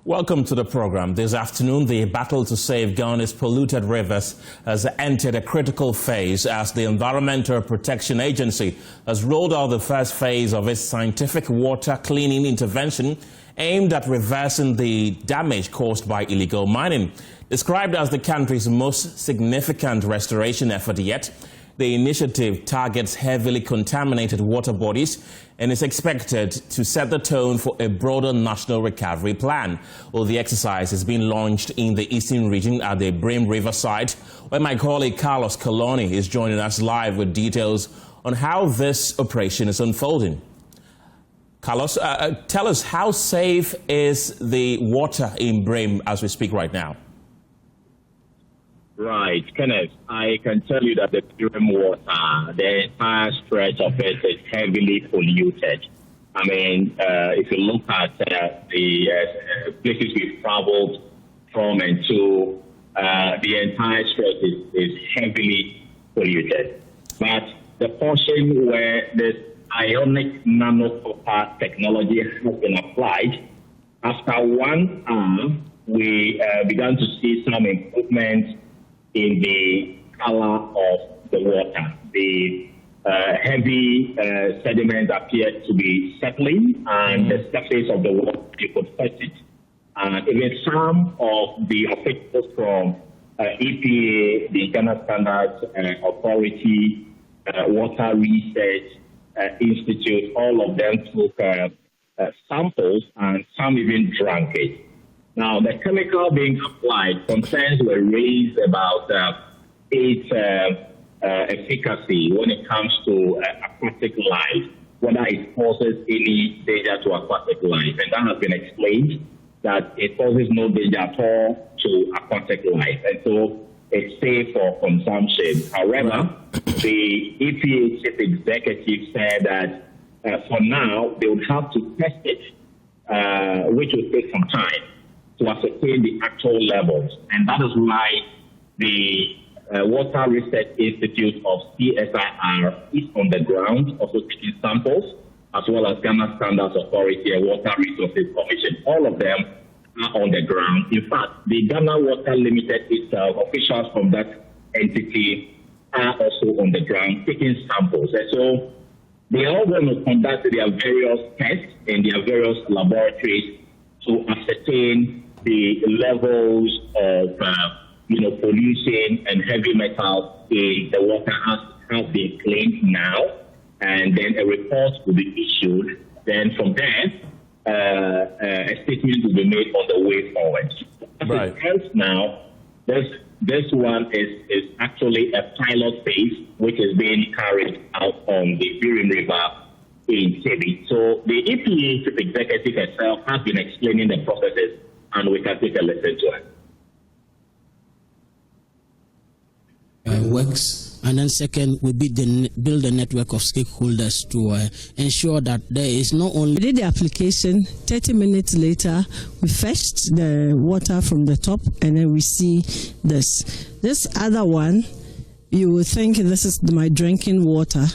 Welcome to the program. This afternoon, the battle to save Ghana's polluted rivers has entered a critical phase as the Environmental Protection Agency has rolled out the first phase of its scientific water cleaning intervention aimed at reversing the damage caused by illegal mining. Described as the country's most significant restoration effort yet, the initiative targets heavily contaminated water bodies and is expected to set the tone for a broader national recovery plan. Well, the exercise is being launched in the eastern region at the Brim River site, where my colleague Carlos Coloni is joining us live with details on how this operation is unfolding. Carlos, tell us, how safe is the water in Brim as we speak right now? Right, Kenneth, I can tell you that the Brim water, the entire stretch of it is heavily polluted. I mean, if you look at the places we've traveled from and to, the entire stretch is heavily polluted. But the portion where this ionic nanocopper technology has been applied, after 1 hour, we began to see some improvements in the color of the water. The heavy sediments appeared to be settling, and the surface of the water, you could touch it. And even some of the officials from EPA, the Ghana Standards Authority, Water Research Institute, all of them took samples, and some even drank it. Now, the chemical being applied, concerns were raised about its efficacy when it comes to aquatic life, whether it poses any danger to aquatic life. And that has been explained that it poses no danger at all to aquatic life. And so it's safe for consumption. However, the EPA chief executive said that for now, they would have to test it, which will take some time to ascertain the actual levels. And that is why the Water Research Institute of CSIR is on the ground, also taking samples, as well as Ghana Standards Authority and Water Resources Commission. All of them are on the ground. In fact, the Ghana Water Limited itself, officials from that entity are also on the ground taking samples. And so they are all going to conduct their various tests in their various laboratories to ascertain the levels of pollution and heavy metals in the water has been cleaned now, and then a report will be issued. Then from there, a statement will be made on the way forward. Right. Hence now, this one is actually a pilot phase which is being carried out on the Brim River in Sebi. So the EPA chief executive herself has been explaining the processes, and we can take a listen to it. Works, and then second we build a network of stakeholders to ensure that there is not only... We did the application, 30 minutes later we fetched the water from the top, and then we see this other one. You would think this is my drinking water.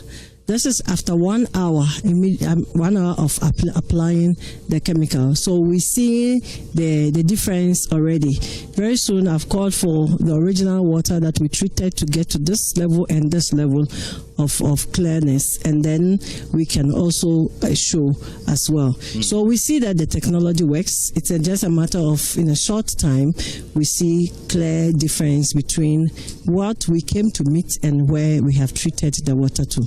This is after 1 hour, 1 hour of applying the chemical. So we see the difference already. Very soon I've called for the original water that we treated to get to this level and this level of clearness, and then we can also show as well. So we see that the technology works. It's just a matter of, in a short time, we see clear difference between what we came to meet and where we have treated the water to.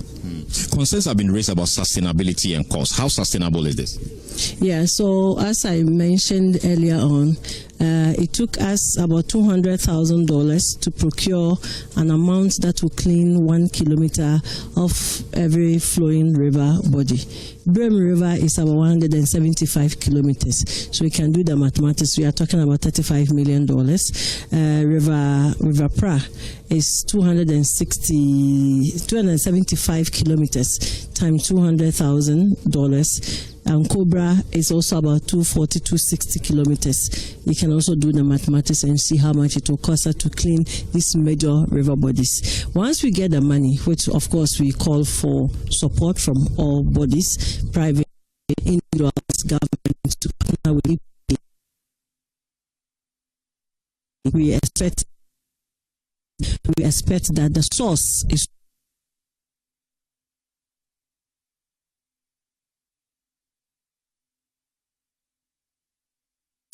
Concerns have been raised about sustainability and cost. How sustainable is this? Yeah, so as I mentioned earlier on, it took us about $200,000 to procure an amount that will clean 1 kilometer of every flowing river body. Brim River is about 175 kilometers, so we can do the mathematics. We are talking about $35 million. River Pra is 275 kilometers times $200,000. And Cobra is also about 240, 260 kilometers. You can also do the mathematics and see how much it will cost us to clean these major river bodies. Once we get the money, which of course we call for support from all bodies, private, individuals, government, to partner with we expect that the source is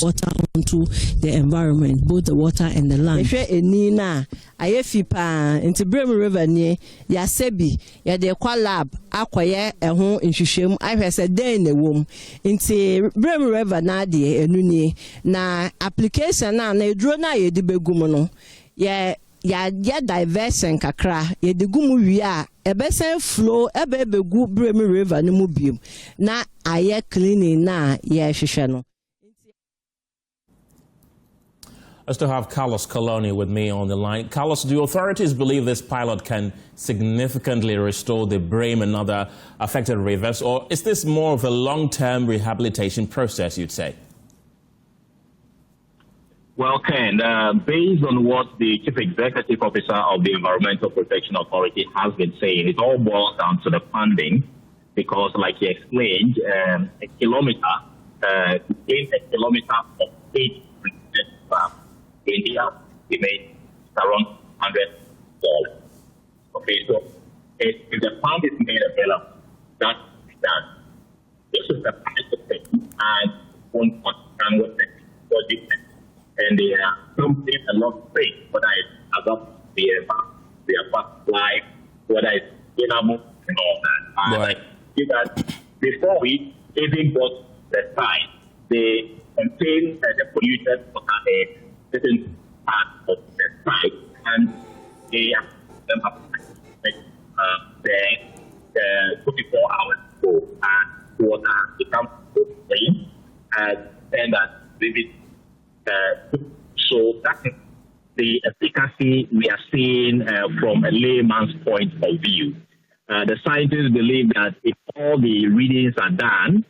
water onto the environment, both the water and the land. Enina ayefi pa nti Burkina River ni ya sebi ya de kwa lab akoye eho nhwehwem ahwese den na wom nti Burkina River na de enu ni na application na eduro na ye de begum no ya diversion kakra ye de gumu wi a ebesen flow ebegu Burkina River ni mu biem na aye cleaning na ye hwehwe no. I still have Carlos Coloni with me on the line. Carlos, do authorities believe this pilot can significantly restore the Brame and other affected rivers, or is this more of a long-term rehabilitation process, you'd say? Well, Ken, based on what the Chief Executive Officer of the Environmental Protection Authority has been saying, it all boils down to the funding, because like he explained, a kilometer of 8 India, we made around $100. Okay, so if the fund is made available, that's done. This is the price of it, and one can with it. And they are something a lot of things, whether it's adopt the life, whether it's dynamo and all that. Right. That before we even got the site, they contain the polluted water certain part of the site, and they have the 24 hours ago, and water becomes clean, and then that maybe so that is the efficacy we are seeing from a layman's point of view. The scientists believe that if all the readings are done,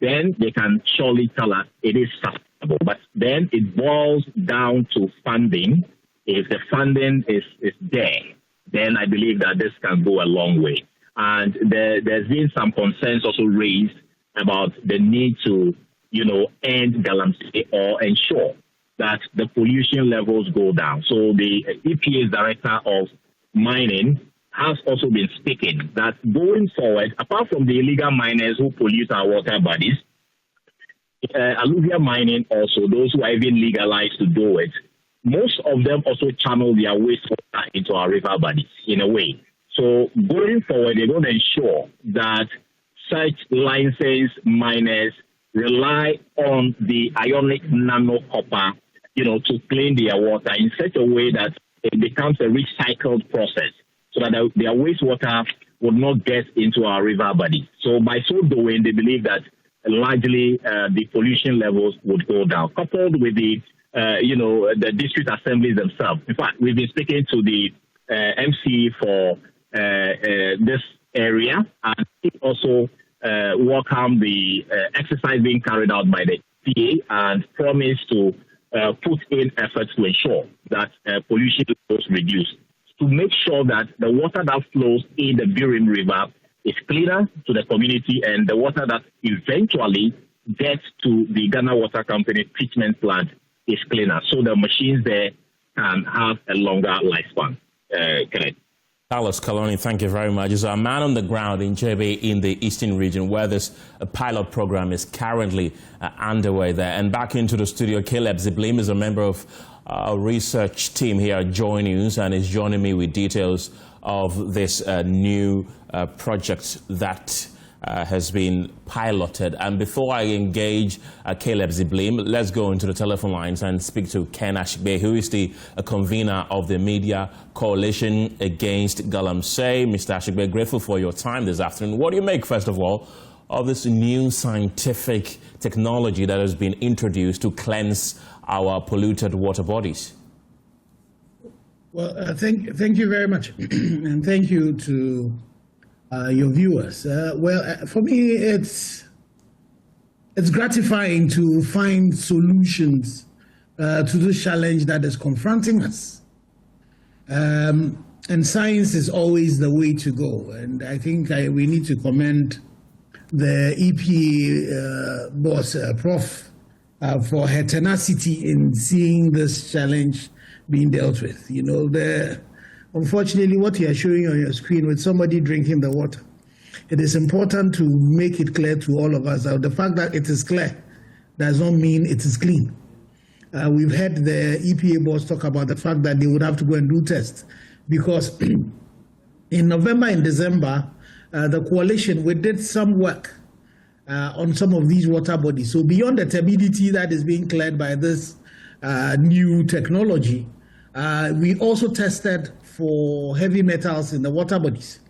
then they can surely tell us it is sustainable. But then it boils down to funding. If the funding is there, then I believe that this can go a long way. And there's been some concerns also raised about the need to, end galamsey or ensure that the pollution levels go down. So the EPA's director of mining has also been speaking that going forward, apart from the illegal miners who pollute our water bodies, alluvial mining also, those who are even legalized to do it, most of them also channel their wastewater into our river bodies in a way. So going forward, they're going to ensure that such licensed miners rely on the ionic nano copper, to clean their water in such a way that it becomes a recycled process, so that their wastewater would not get into our river body. So by so doing, they believe that largely the pollution levels would go down, coupled with the district assemblies themselves. In fact, we've been speaking to the MC for this area, and he also welcomed the exercise being carried out by the PA and promised to put in efforts to ensure that pollution levels reduce, to make sure that the water that flows in the Burkina River is cleaner to the community, and the water that eventually gets to the Ghana Water Company treatment plant is cleaner, so the machines there can have a longer lifespan. Carlos Coloni, thank you very much. He's a man on the ground in JB in the eastern region, where this pilot program is currently underway there. And back into the studio, Caleb Ziblim is a member of our research team here at Joy News and is joining me with details of this new project that has been piloted. And before I engage Caleb Ziblim, let's go into the telephone lines and speak to Ken Ashigbe, who is the convener of the Media Coalition Against Galamsey. Mr. Ashigbe, grateful for your time this afternoon. What do you make, first of all, of this new scientific technology that has been introduced to cleanse our polluted water bodies? Well, thank you very much, and thank you to your viewers. For me, it's gratifying to find solutions to this challenge that is confronting us. And science is always the way to go. And I think we need to commend the EPA boss, Prof. for her tenacity in seeing this challenge being dealt with. You know, unfortunately, what you are showing on your screen with somebody drinking the water, it is important to make it clear to all of us that the fact that it is clear does not mean it is clean. We've heard the EPA boss talk about the fact that they would have to go and do tests because in November and December, the coalition, we did some work on some of these water bodies. So beyond the turbidity that is being cleared by this new technology, we also tested for heavy metals in the water bodies.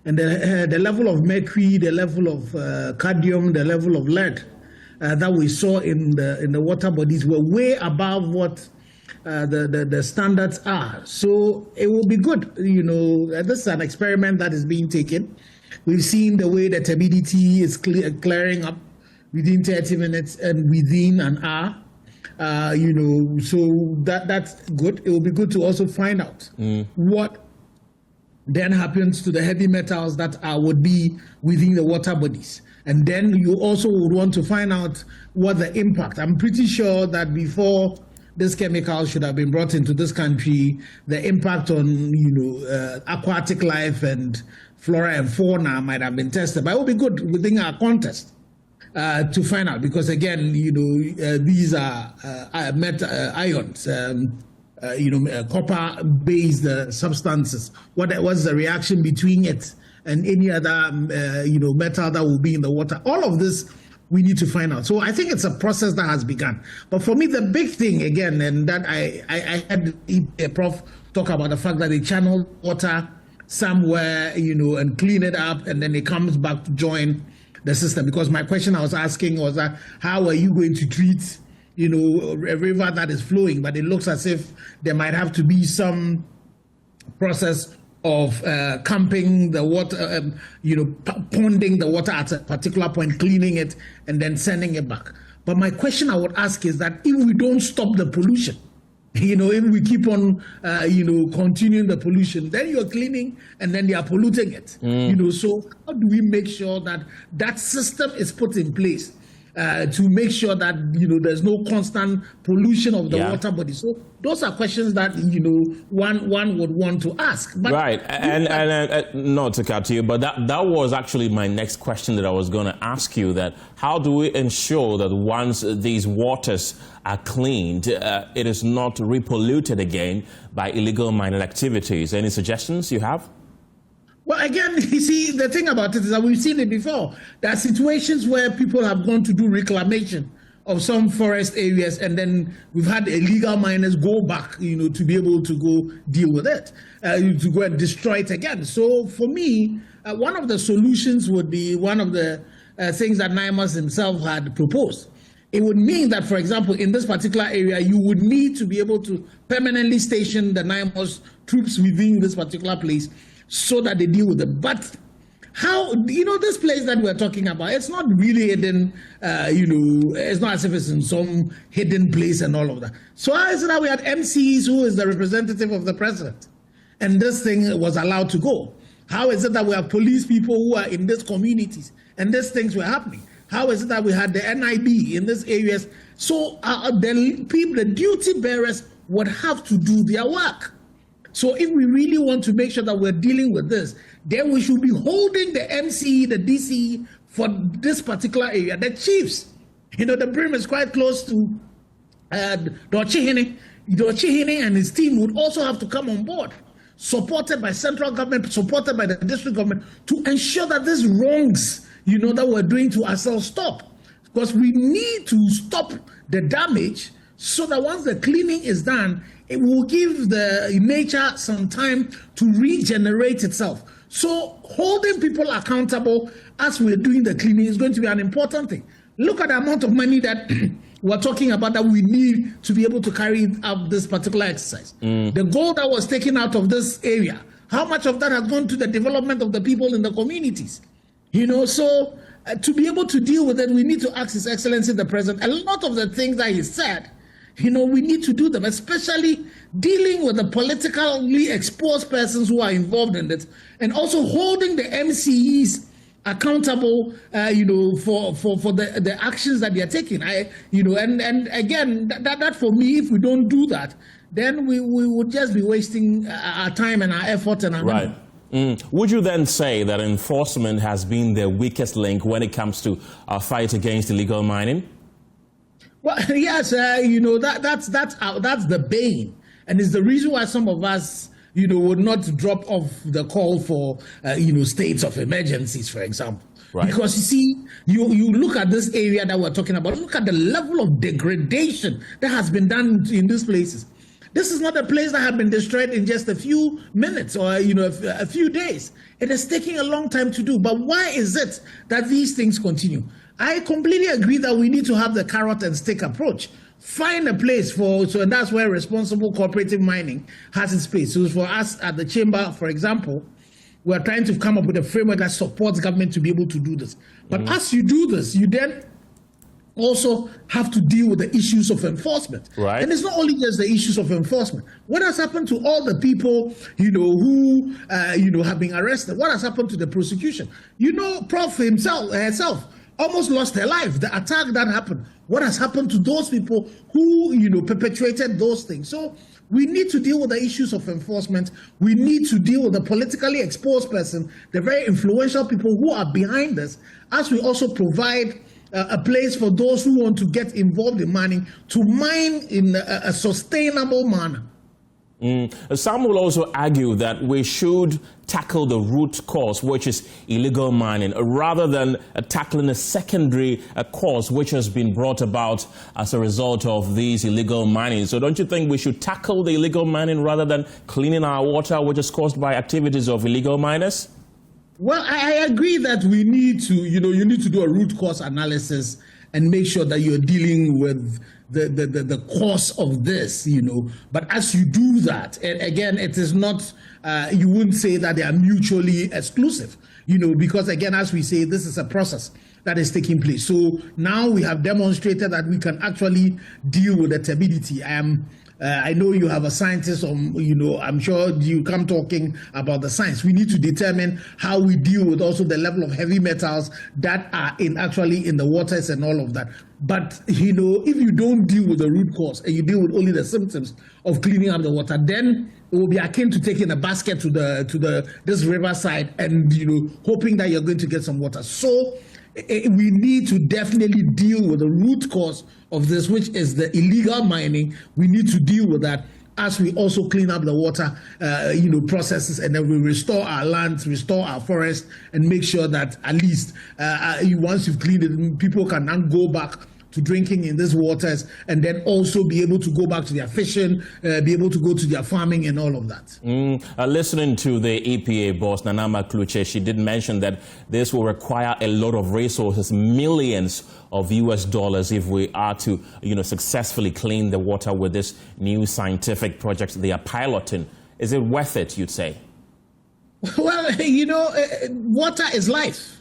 And the level of mercury, the level of cadmium, the level of lead that we saw in the water bodies were way above what the standards are. So it will be good. You know, this is an experiment that is being taken. We've seen the way the turbidity is clearing up within 30 minutes and within an hour. You know, so that's good. It will be good to also find out what then happens to the heavy metals that would be within the water bodies. And then you also would want to find out what the impact. I'm pretty sure that before this chemical should have been brought into this country, the impact on, you know, aquatic life and flora and fauna might have been tested. But it will be good within our contest to find out, because again, you know, these are ions, you know, copper-based substances. What's the reaction between it and any other, you know, metal that will be in the water? All of this we need to find out. So I think it's a process that has begun. But for me, the big thing again, and that I had a prof talk about the fact that they channel water somewhere, you know, and clean it up, and then it comes back to join the system. Because my question I was asking was that how are you going to treat, you know, a river that is flowing, but it looks as if there might have to be some process of camping the water, you know, ponding the water at a particular point, cleaning it, and then sending it back. But my question I would ask is that if we don't stop the pollution, you know, if we keep on, you know, continuing the pollution, then you're cleaning and then they are polluting it. You know, so how do we make sure that that system is put in place to make sure that, you know, there's no constant pollution of the water body? So those are questions that, you know, one would want to ask. But right, and not to cut you, but that was actually my next question that I was going to ask you, that how do we ensure that once these waters are cleaned, it is not repolluted again by illegal mining activities? Any suggestions you have? Well, again, you see, the thing about it is that we've seen it before. There are situations where people have gone to do reclamation of some forest areas, and then we've had illegal miners go back, you know, to be able to go deal with it, to go and destroy it again. So for me, one of the solutions would be one of the things that NIMAS himself had proposed. It would mean that, for example, in this particular area, you would need to be able to permanently station the NIMAS troops within this particular place so that they deal with them. But how, you know, this place that we're talking about, it's not really hidden, you know, it's not as if it's in some hidden place and all of that. So how is it that we had MCs who is the representative of the president, and this thing was allowed to go? How is it that we have police people who are in these communities and these things were happening? How is it that we had the NIB in these areas? So the people, the duty bearers would have to do their work. So if we really want to make sure that we're dealing with this, then we should be holding the MCE, the DCE for this particular area. The chiefs, you know, the Brim is quite close to Dochihine. Dochihine and his team would also have to come on board, supported by central government, supported by the district government, to ensure that these wrongs, you know, that we're doing to ourselves stop. Because we need to stop the damage so that once the cleaning is done, it will give the nature some time to regenerate itself. So holding people accountable as we're doing the cleaning is going to be an important thing. Look at the amount of money that we're talking about that we need to be able to carry out this particular exercise. The gold that was taken out of this area, how much of that has gone to the development of the people in the communities? You know, so to be able to deal with it, we need to ask His Excellency the President. A lot of the things that he said, you know, we need to do them, especially dealing with the politically exposed persons who are involved in it, and also holding the MCEs accountable, for the actions that they are taking. And again, that for me, if we don't do that, then we would just be wasting our time and our effort and our money. Would you then say that enforcement has been the weakest link when it comes to our fight against illegal mining? Well, yes, that's the bane, and it's the reason why some of us, would not drop off the call for, states of emergencies, for example. Right. Because you see, you look at this area that we're talking about, look at the level of degradation that has been done in these places. This is not a place that has been destroyed in just a few minutes or, a few days. It is taking a long time to do. But why is it that these things continue? I completely agree that we need to have the carrot and stick approach. Find a place and that's where responsible cooperative mining has its place. So for us at the chamber, for example, we're trying to come up with a framework that supports government to be able to do this. But as you do this, you then also have to deal with the issues of enforcement. Right. And it's not only just the issues of enforcement. What has happened to all the people, who, have been arrested? What has happened to the prosecution? Prof herself almost lost her life. The attack that happened. What has happened to those people who, perpetrated those things? So we need to deal with the issues of enforcement. We need to deal with the politically exposed person, the very influential people who are behind this, as we also provide a place for those who want to get involved in mining to mine in a sustainable manner. Some will also argue that we should tackle the root cause, which is illegal mining, rather than tackling a secondary cause which has been brought about as a result of these illegal mining. So don't you think we should tackle the illegal mining rather than cleaning our water, which is caused by activities of illegal miners? Well, I agree that we need to, you need to do a root cause analysis and make sure that you're dealing with the cause of this, But as you do that, and again, it is not, you wouldn't say that they are mutually exclusive, because again, as we say, this is a process that is taking place. So now we have demonstrated that we can actually deal with the turbidity. I know you have a scientist, I'm sure you come talking about the science. We need to determine how we deal with also the level of heavy metals that are in the waters and all of that. But, if you don't deal with the root cause and you deal with only the symptoms of cleaning up the water, then it will be akin to taking a basket to this riverside and, hoping that you're going to get some water. So we need to definitely deal with the root cause of this, which is the illegal mining. We need to deal with that as we also clean up the water, processes, and then we restore our lands, restore our forests, and make sure that at least once you've cleaned it, people can now go back to drinking in these waters, and then also be able to go back to their fishing, be able to go to their farming and all of that. Listening to the EPA boss, Nanama Kluche, she did mention that this will require a lot of resources, millions of US dollars, if we are to, successfully clean the water with this new scientific project they are piloting. Is it worth it, you'd say? Well, water is life.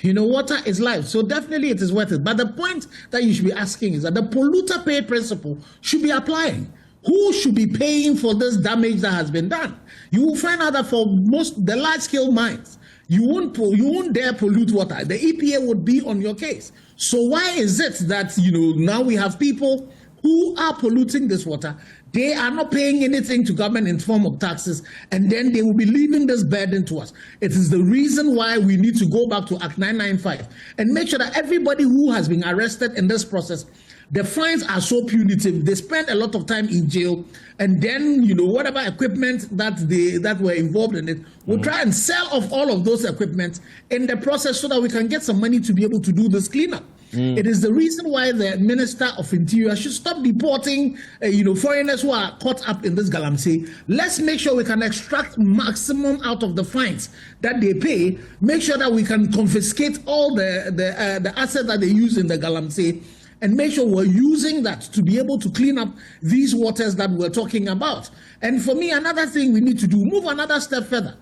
Water is life. So definitely it is worth it. But the point that you should be asking is that the polluter pay principle should be applying. Who should be paying for this damage that has been done? You will find out that for the large-scale mines, you won't dare pollute water. The EPA would be on your case. So why is it that, now we have people who are polluting this water? They are not paying anything to government in form of taxes, and then they will be leaving this burden to us. It is the reason why we need to go back to Act 995 and make sure that everybody who has been arrested in this process, the fines are so punitive. They spend a lot of time in jail, and then, whatever equipment that were involved in it, we'll try and sell off all of those equipment in the process so that we can get some money to be able to do this cleanup. It is the reason why the Minister of Interior should stop deporting, foreigners who are caught up in this galamsey. Let's make sure we can extract maximum out of the fines that they pay. Make sure that we can confiscate all the assets that they use in the galamsey, and make sure we're using that to be able to clean up these waters that we're talking about. And for me, another thing we need to do, move another step further.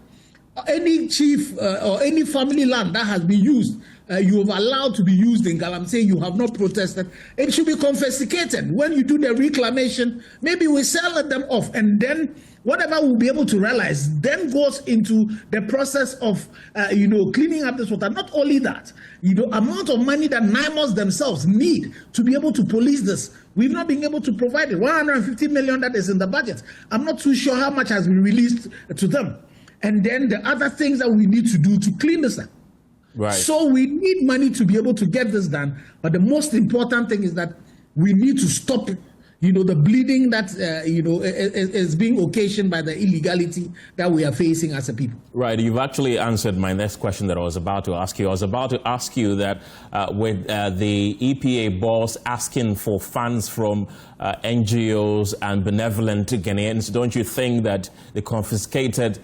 Any chief or any family land that has been used, you have allowed to be used in galamsey, you have not protested, it should be confiscated. When you do the reclamation, maybe we sell them off, and then whatever we'll be able to realize then goes into the process of, cleaning up this water. Not only that, amount of money that NIMOS themselves need to be able to police this, we've not been able to provide it. 150 million that is in the budget. I'm not too sure how much has been released to them. And then the other things that we need to do to clean this up. Right. So we need money to be able to get this done. But the most important thing is that we need to stop the bleeding that, is being occasioned by the illegality that we are facing as a people. Right. You've actually answered my next question that I was about to ask you. I was about to ask you that with the EPA boss asking for funds from NGOs and benevolent Ghanaians, don't you think that the confiscated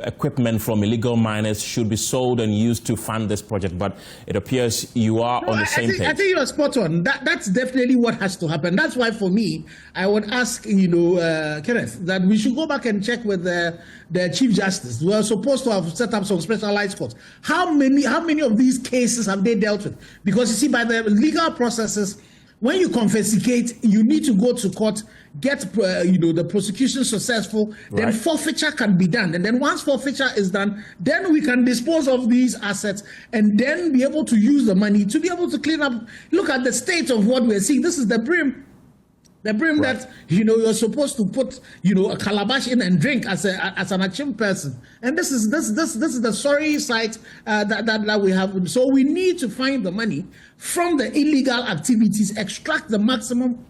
equipment from illegal miners should be sold and used to fund this project? But it appears you are on the same page. I think you're spot on. That's definitely what has to happen. That's why, for me, I would ask, Kenneth, that we should go back and check with the Chief Justice. We are supposed to have set up some specialized courts. How many of these cases have they dealt with? Because, you see, by the legal processes, when you confiscate, you need to go to court, get the prosecution successful, then forfeiture can be done. And then once forfeiture is done, then we can dispose of these assets and then be able to use the money to be able to clean up. Look at the state of what we're seeing. This is the brim. The brim that you're supposed to put a calabash in and drink as an Achim person, and this is the sorry sight that we have. So we need to find the money from the illegal activities, extract the maximum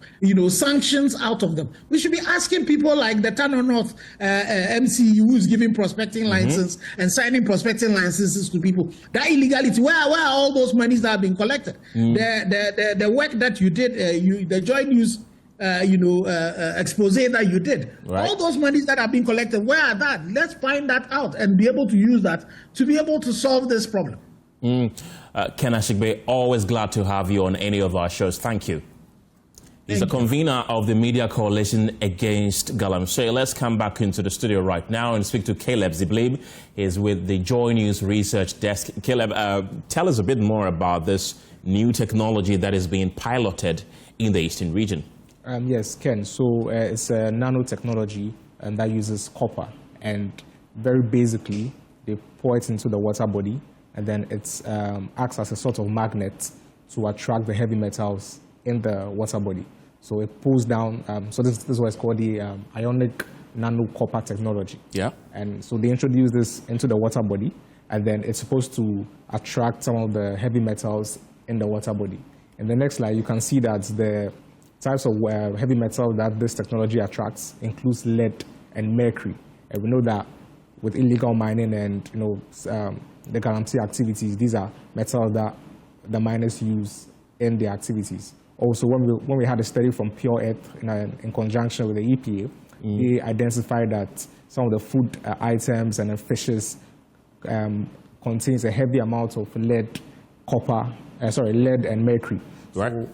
sanctions out of them. We should be asking people like the Tano North MC who's giving prospecting licenses and signing prospecting licenses to people. That illegality, where are all those monies that have been collected? The work that you did, the Joy News expose that you did. Right. All those monies that have been collected, where are that? Let's find that out and be able to use that to be able to solve this problem. Ken Ashigbe, always glad to have you on any of our shows. Thank you. He's the convener of the Media Coalition Against Galamsey. Let's come back into the studio right now and speak to Caleb Ziblim. He's with the Joy News Research Desk. Caleb, tell us a bit more about this new technology that is being piloted in the Eastern region. Yes, Ken. So it's a nanotechnology that uses copper, and very basically they pour it into the water body, and then it acts as a sort of magnet to attract the heavy metals in the water body. So it pulls down. So this is what's called the ionic nano copper technology. Yeah. And so they introduce this into the water body, and then it's supposed to attract some of the heavy metals in the water body. In the next slide, you can see that the types of heavy metal that this technology attracts includes lead and mercury. And we know that with illegal mining and the Galamsey activities, these are metals that the miners use in their activities. Also, when we had a study from Pure Earth in conjunction with the EPA, they identified that some of the food items and fishes contains a heavy amount of lead and mercury. Right. So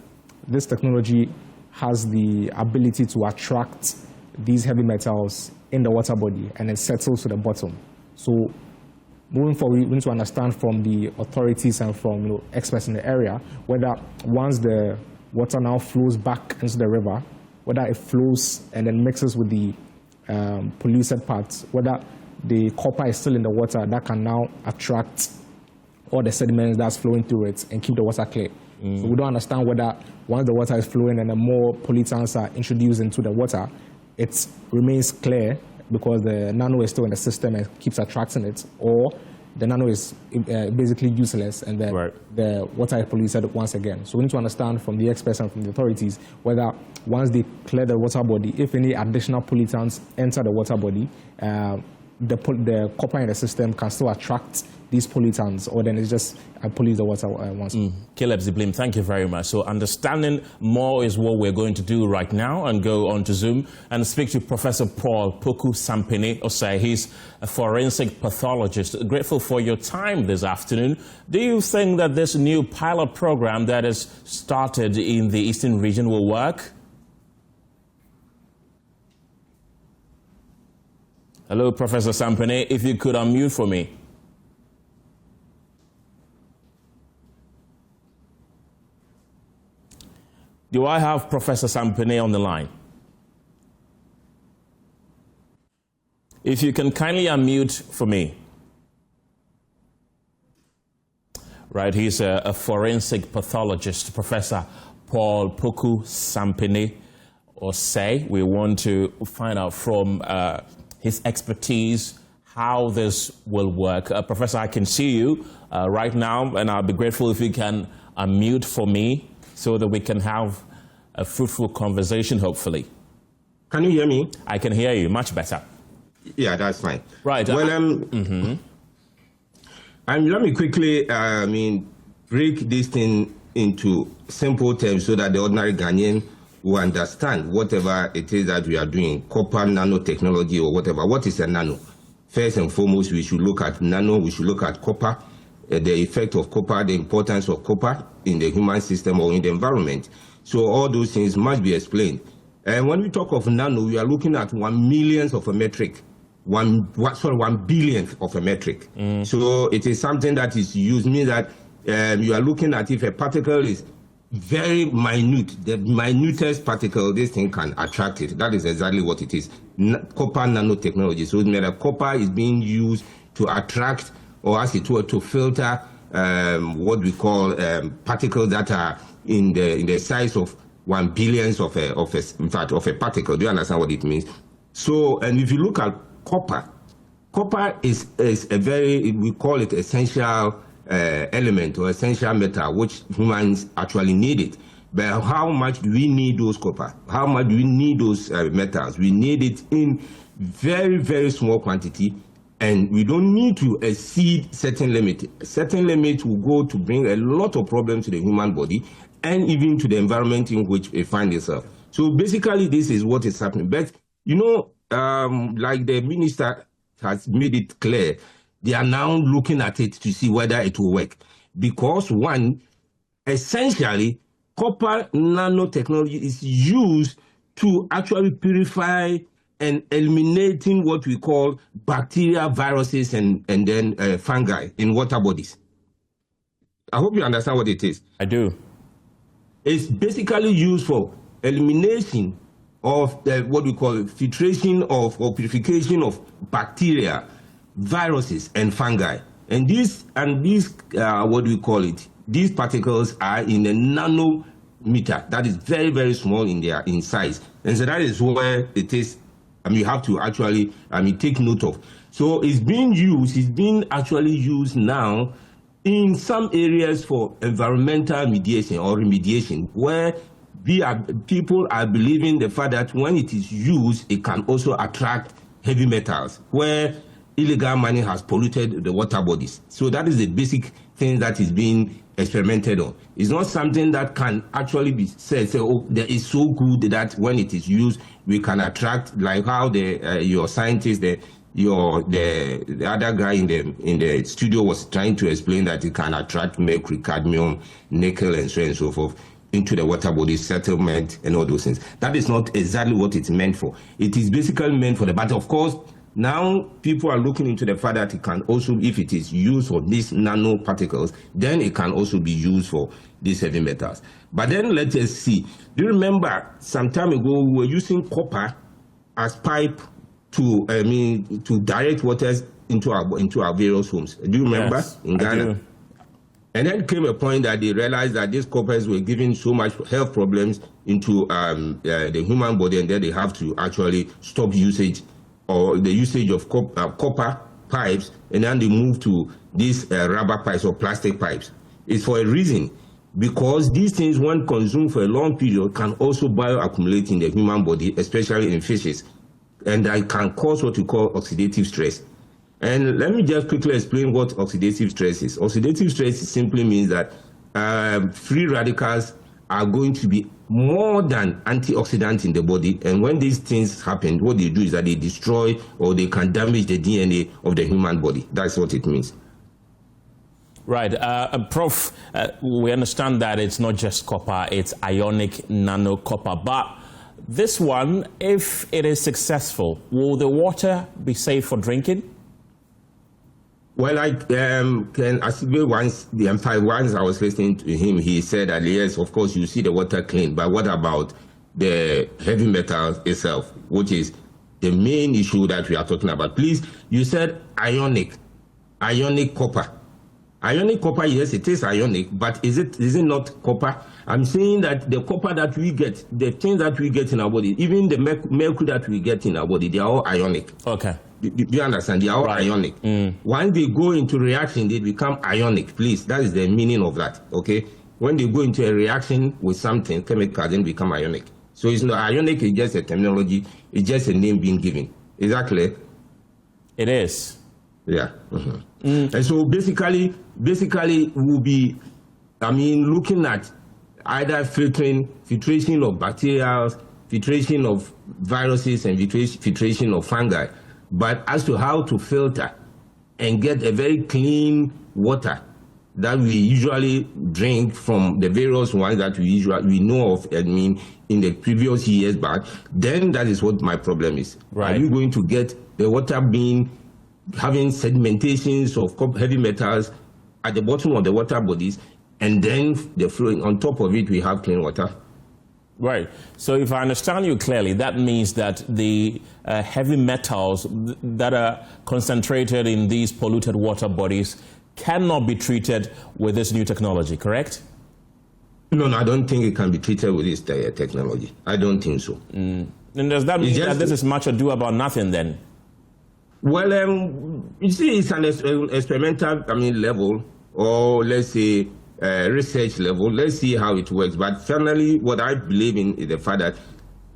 this technology has the ability to attract these heavy metals in the water body and then settles to the bottom. So moving forward, we need to understand from the authorities and from experts in the area whether once the water now flows back into the river, whether it flows and then mixes with the polluted parts, whether the copper is still in the water that can now attract all the sediments that's flowing through it and keep the water clear. So we don't understand whether once the water is flowing and the more pollutants are introduced into the water, it remains clear because the nano is still in the system and keeps attracting it, or the nano is basically useless and the water is polluted once again. So we need to understand from the experts and from the authorities whether once they clear the water body, if any additional pollutants enter the water body, the copper in the system can still attract these pollutants, or then it's just pollute the water once. Caleb Ziblim, thank you very much. So understanding more is what we're going to do right now, and go on to Zoom and speak to Professor Paul Poku Sampene Osei. He's a forensic pathologist. Grateful for your time this afternoon. Do you think that this new pilot program that is started in the Eastern region will work? Hello, Professor Sampene, if you could unmute for me. Do I have Professor Sampene on the line? If you can kindly unmute for me. Right, he's a forensic pathologist, Professor Paul Poku Sampene Osei. We want to find out from his expertise how this will work. Professor, I can see you right now, and I'll be grateful if you can unmute for me so that we can have a fruitful conversation, hopefully. Can you hear me? I can hear you much better. Yeah, that's fine. Right. Well, let me quickly, break this thing into simple terms so that the ordinary Ghanaian will understand whatever it is that we are doing, copper, nanotechnology, or whatever. What is a nano? First and foremost, we should look at nano, we should look at copper, the effect of copper, the importance of copper in the human system or in the environment. So all those things must be explained. And when we talk of nano, we are looking at 1 millionth of a metric. 1 billionth of a metric. So it is something that is used, means that you are looking at if a particle is very minute, the minutest particle, this thing can attract it. That is exactly what it is. Copper nanotechnology. So that copper is being used to attract, or as it were, to filter what we call particles that are in the size of 1 billionth of a particle. Do you understand what it means? So, and if you look at copper is a very, we call it essential element or essential metal, which humans actually need it. But how much do we need those copper? How much do we need those metals? We need it in very, very small quantity, and we don't need to exceed certain limit. Certain limit will go to bring a lot of problems to the human body and even to the environment in which it finds itself. So basically, this is what is happening. But you know, like the minister has made it clear, they are now looking at it to see whether it will work. Because one, essentially, copper nanotechnology is used to actually purify and eliminating what we call bacteria, viruses, and then fungi in water bodies. I hope you understand what it is. I do. It's basically used for elimination of what we call filtration of or purification of bacteria, viruses, and fungi. And these what do we call it? These particles are in a nanometer. That is very, very small in size. And so that is where it is. You have to actually take note of. So it's being actually used now in some areas for environmental mediation or remediation, where people are believing the fact that when it is used, it can also attract heavy metals, where illegal mining has polluted the water bodies. So that is the basic thing that is being experimented on. It's not something that can actually be said, oh, that is so good that when it is used, we can attract, like how your scientist, the other guy in the studio was trying to explain that it can attract mercury, cadmium, nickel, and so on and so forth into the water body settlement and all those things. That is not exactly what it's meant for. It is basically meant for but of course, now people are looking into the fact that it can also, if it is used for these nanoparticles, then it can also be used for these heavy metals. But then let us see. Do you remember some time ago we were using copper as pipe to direct waters into our various homes? Do you remember? Yes, in Ghana? And then came a point that they realized that these coppers were giving so much health problems into the human body, and then they have to actually stop usage or the usage of copper pipes, and then they move to these rubber pipes or plastic pipes. It's for a reason, because these things, when consumed for a long period, can also bioaccumulate in the human body, especially in fishes, and that can cause what we call oxidative stress. And let me just quickly explain what oxidative stress is. Oxidative stress simply means that free radicals are going to be more than antioxidants in the body. And when these things happen, what they do is that they destroy or they can damage the DNA of the human body. That's what it means. Right. Prof, we understand that it's not just copper, it's ionic nano copper. But this one, if it is successful, will the water be safe for drinking? Well, I can assure once I was listening to him, he said that yes, of course, you see the water clean, but what about the heavy metals itself, which is the main issue that we are talking about. Please, you said ionic copper. Ionic copper, yes, it is ionic, but is it not copper? I'm saying that the copper that we get, the things that we get in our body, even the mercury that we get in our body, they are all ionic. Okay. Do you understand? They are all ionic. Once they go into reaction, they become ionic. Please, that is the meaning of that, okay? When they go into a reaction with something, chemical, then become ionic. So it's not ionic, it's just a terminology, it's just a name being given. Is that clear? It is. Yeah. And so basically we'll be, looking at either filtration of bacteria, filtration of viruses, and filtration of fungi. But as to how to filter and get a very clean water that we usually drink from the various ones that we know of, in the previous years back, then that is what my problem is. Right. Are you going to get the water having sedimentations of heavy metals at the bottom of the water bodies, and then the flowing on top of it, we have clean water? Right. So if I understand you clearly, that means that the heavy metals that are concentrated in these polluted water bodies cannot be treated with this new technology, correct? No, I don't think it can be treated with this technology. I don't think so. And does that mean that this is much ado about nothing then? Well, you see, it's an experimental level, or let's say research level. Let's see how it works. But finally, what I believe in is the fact that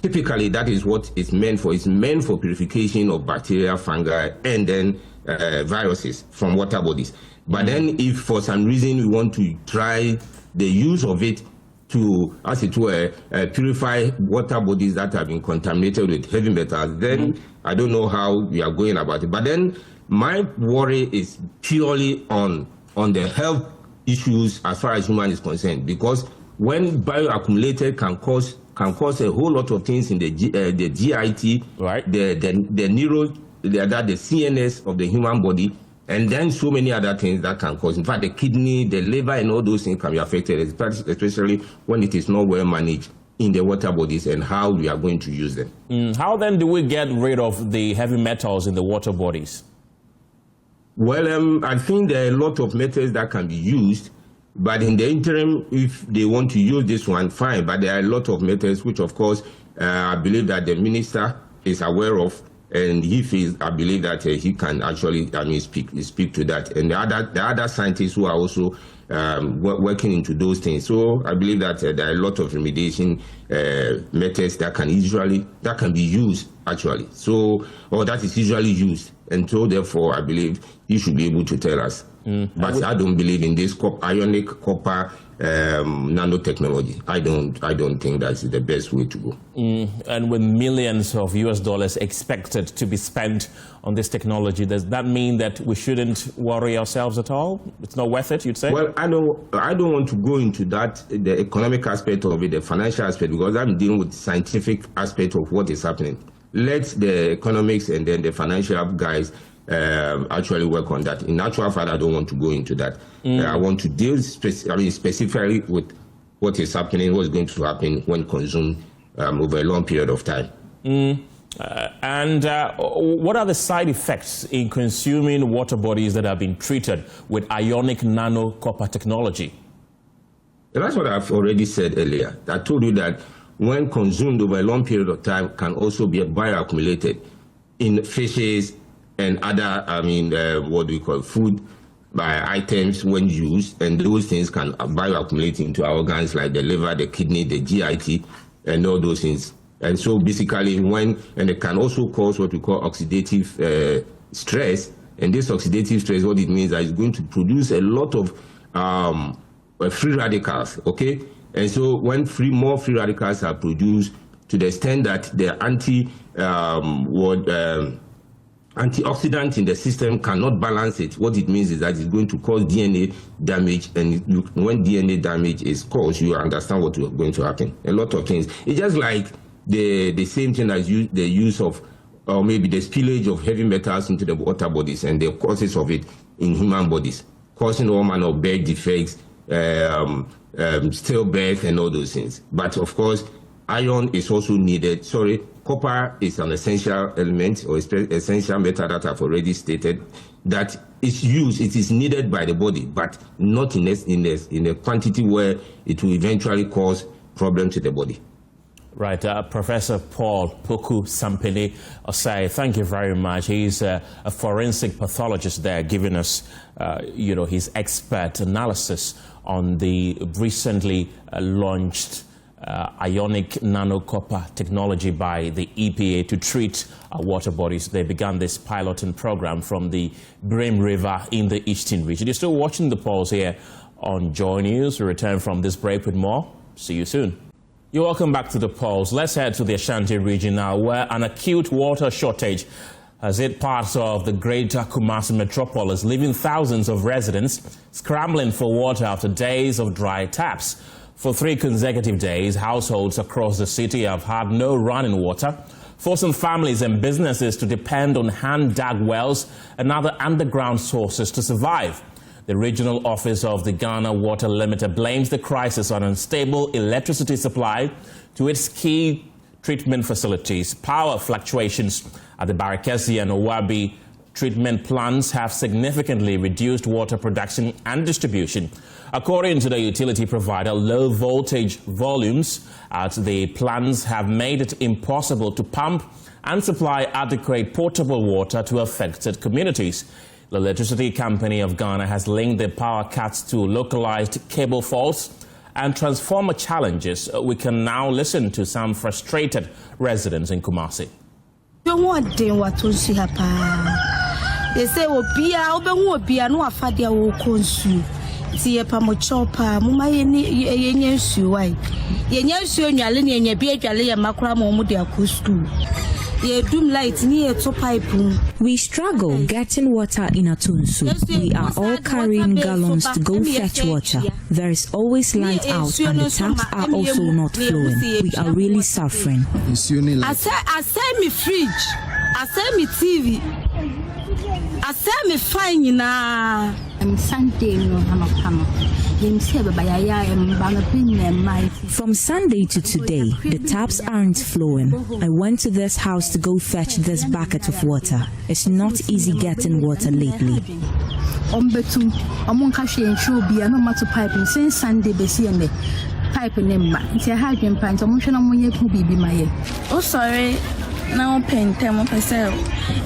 typically that is what it's meant for. It's meant for purification of bacteria, fungi, and then viruses from water bodies. But then if for some reason we want to try the use of it to, as it were, purify water bodies that have been contaminated with heavy metals, then I don't know how we are going about it. But then my worry is purely on the health issues as far as human is concerned, because when bioaccumulated can cause a whole lot of things in the GIT, right, the neuro, the CNS of the human body, and then so many other things that can cause. In fact, the kidney, the liver, and all those things can be affected, especially when it is not well managed in the water bodies and how we are going to use them. How then do we get rid of the heavy metals in the water bodies? Well, I think there are a lot of methods that can be used, but in the interim, if they want to use this one, fine. But there are a lot of methods which, of course, I believe that the minister is aware of, and I believe that he can actually, speak to that. And the other scientists who are also working into those things. So I believe that there are a lot of remediation methods that can be used actually. So, or that is usually used. And so therefore, I believe he should be able to tell us. But I don't believe in this ionic copper nanotechnology. I don't think that's the best way to go. And with millions of US dollars expected to be spent on this technology, does that mean that we shouldn't worry ourselves at all? It's not worth it, you'd say? Well, I don't want to go into that, the economic aspect of it, the financial aspect, because I'm dealing with the scientific aspect of what is happening. Let the economics and then the financial guys actually work on that. In actual fact, I don't want to go into that. I want to deal specifically with what is happening, what's going to happen when consumed over a long period of time. And what are the side effects in consuming water bodies that have been treated with ionic nano copper technology? That's what I've already said earlier. I told you that when consumed over a long period of time can also be bioaccumulated in fishes and other, what do we call food items when used, and those things can bioaccumulate into our organs like the liver, the kidney, the GIT, and all those things. And so basically and it can also cause what we call oxidative stress. And this oxidative stress, what it means is that it's going to produce a lot of free radicals, okay? And so when more free radicals are produced, to the extent that the antioxidant in the system cannot balance it, what it means is that it's going to cause DNA damage. And when DNA damage is caused, you understand what is going to happen. A lot of things. It's just like the same thing as the use of, or maybe the spillage of heavy metals into the water bodies and the causes of it in human bodies, causing all manner of birth defects, stillbirth, and all those things. But of course, Iron is also needed. Copper is an essential element or essential metal that I've already stated that is used. It is needed by the body, but not in a quantity where it will eventually cause problems to the body. Right, Professor Paul Poku Sampene Osai, thank you very much. He's a forensic pathologist there, giving us, his expert analysis on the recently launched ionic nanocopper technology by the EPA to treat water bodies. They began this piloting program from the Brim River in the Eastern region. You're still watching the polls here on Joy News. We return from this break with more. See you soon. You're welcome back to the polls. Let's head to the Ashanti region now, where an acute water shortage has hit parts of the greater Kumasi metropolis, leaving thousands of residents scrambling for water after days of dry taps. For 3 consecutive days, households across the city have had no running water, forcing families and businesses to depend on hand-dug wells and other underground sources to survive. The regional office of the Ghana Water Limited blames the crisis on unstable electricity supply to its key treatment facilities. Power fluctuations at the Barakesi and Owabi treatment plants have significantly reduced water production and distribution. According to the utility provider, low voltage volumes at the plants have made it impossible to pump and supply adequate potable water to affected communities. The Electricity Company of Ghana has linked the power cuts to localized cable faults and transformer challenges. We can now listen to some frustrated residents in Kumasi. We struggle getting water in Atunsu. We are all carrying gallons to go fetch water. There is always light out and the taps are also not flowing. We are really suffering. I say me fridge, I say me TV, I say me fine na. Sunday no hammer. From Sunday to today, the taps aren't flowing. I went to this house to go fetch this bucket of water. It's not easy getting water lately. Since Sunday, oh, sorry. Now pen temo pesel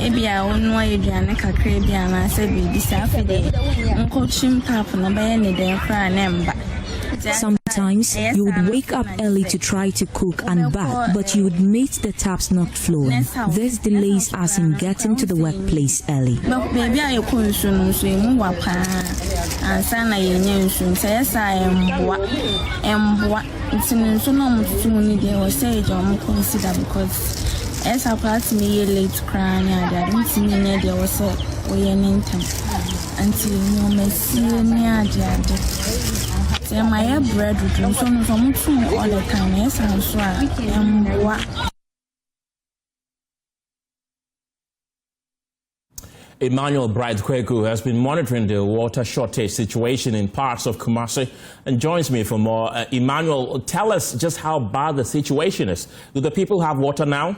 ebia onu ayedwane kakra bia na se bi safe de nko chim tap na be ne den kra nemba. Sometimes you would wake up early to try to cook and bath, but you would meet the taps not flowing. This delays us in getting to the workplace early. Baby, I consume so mu wapa ansana yenye nsu say sa emboa ntinso no mutumu ni de o say je o consider because as a part me late crying, I don't see any idea was we an intent until you may see me. My bread with some all the time. Yes, I'm sure. Emmanuel Bright Kweku has been monitoring the water shortage situation in parts of Kumasi and joins me for more. Emmanuel, tell us just how bad the situation is. Do the people have water now?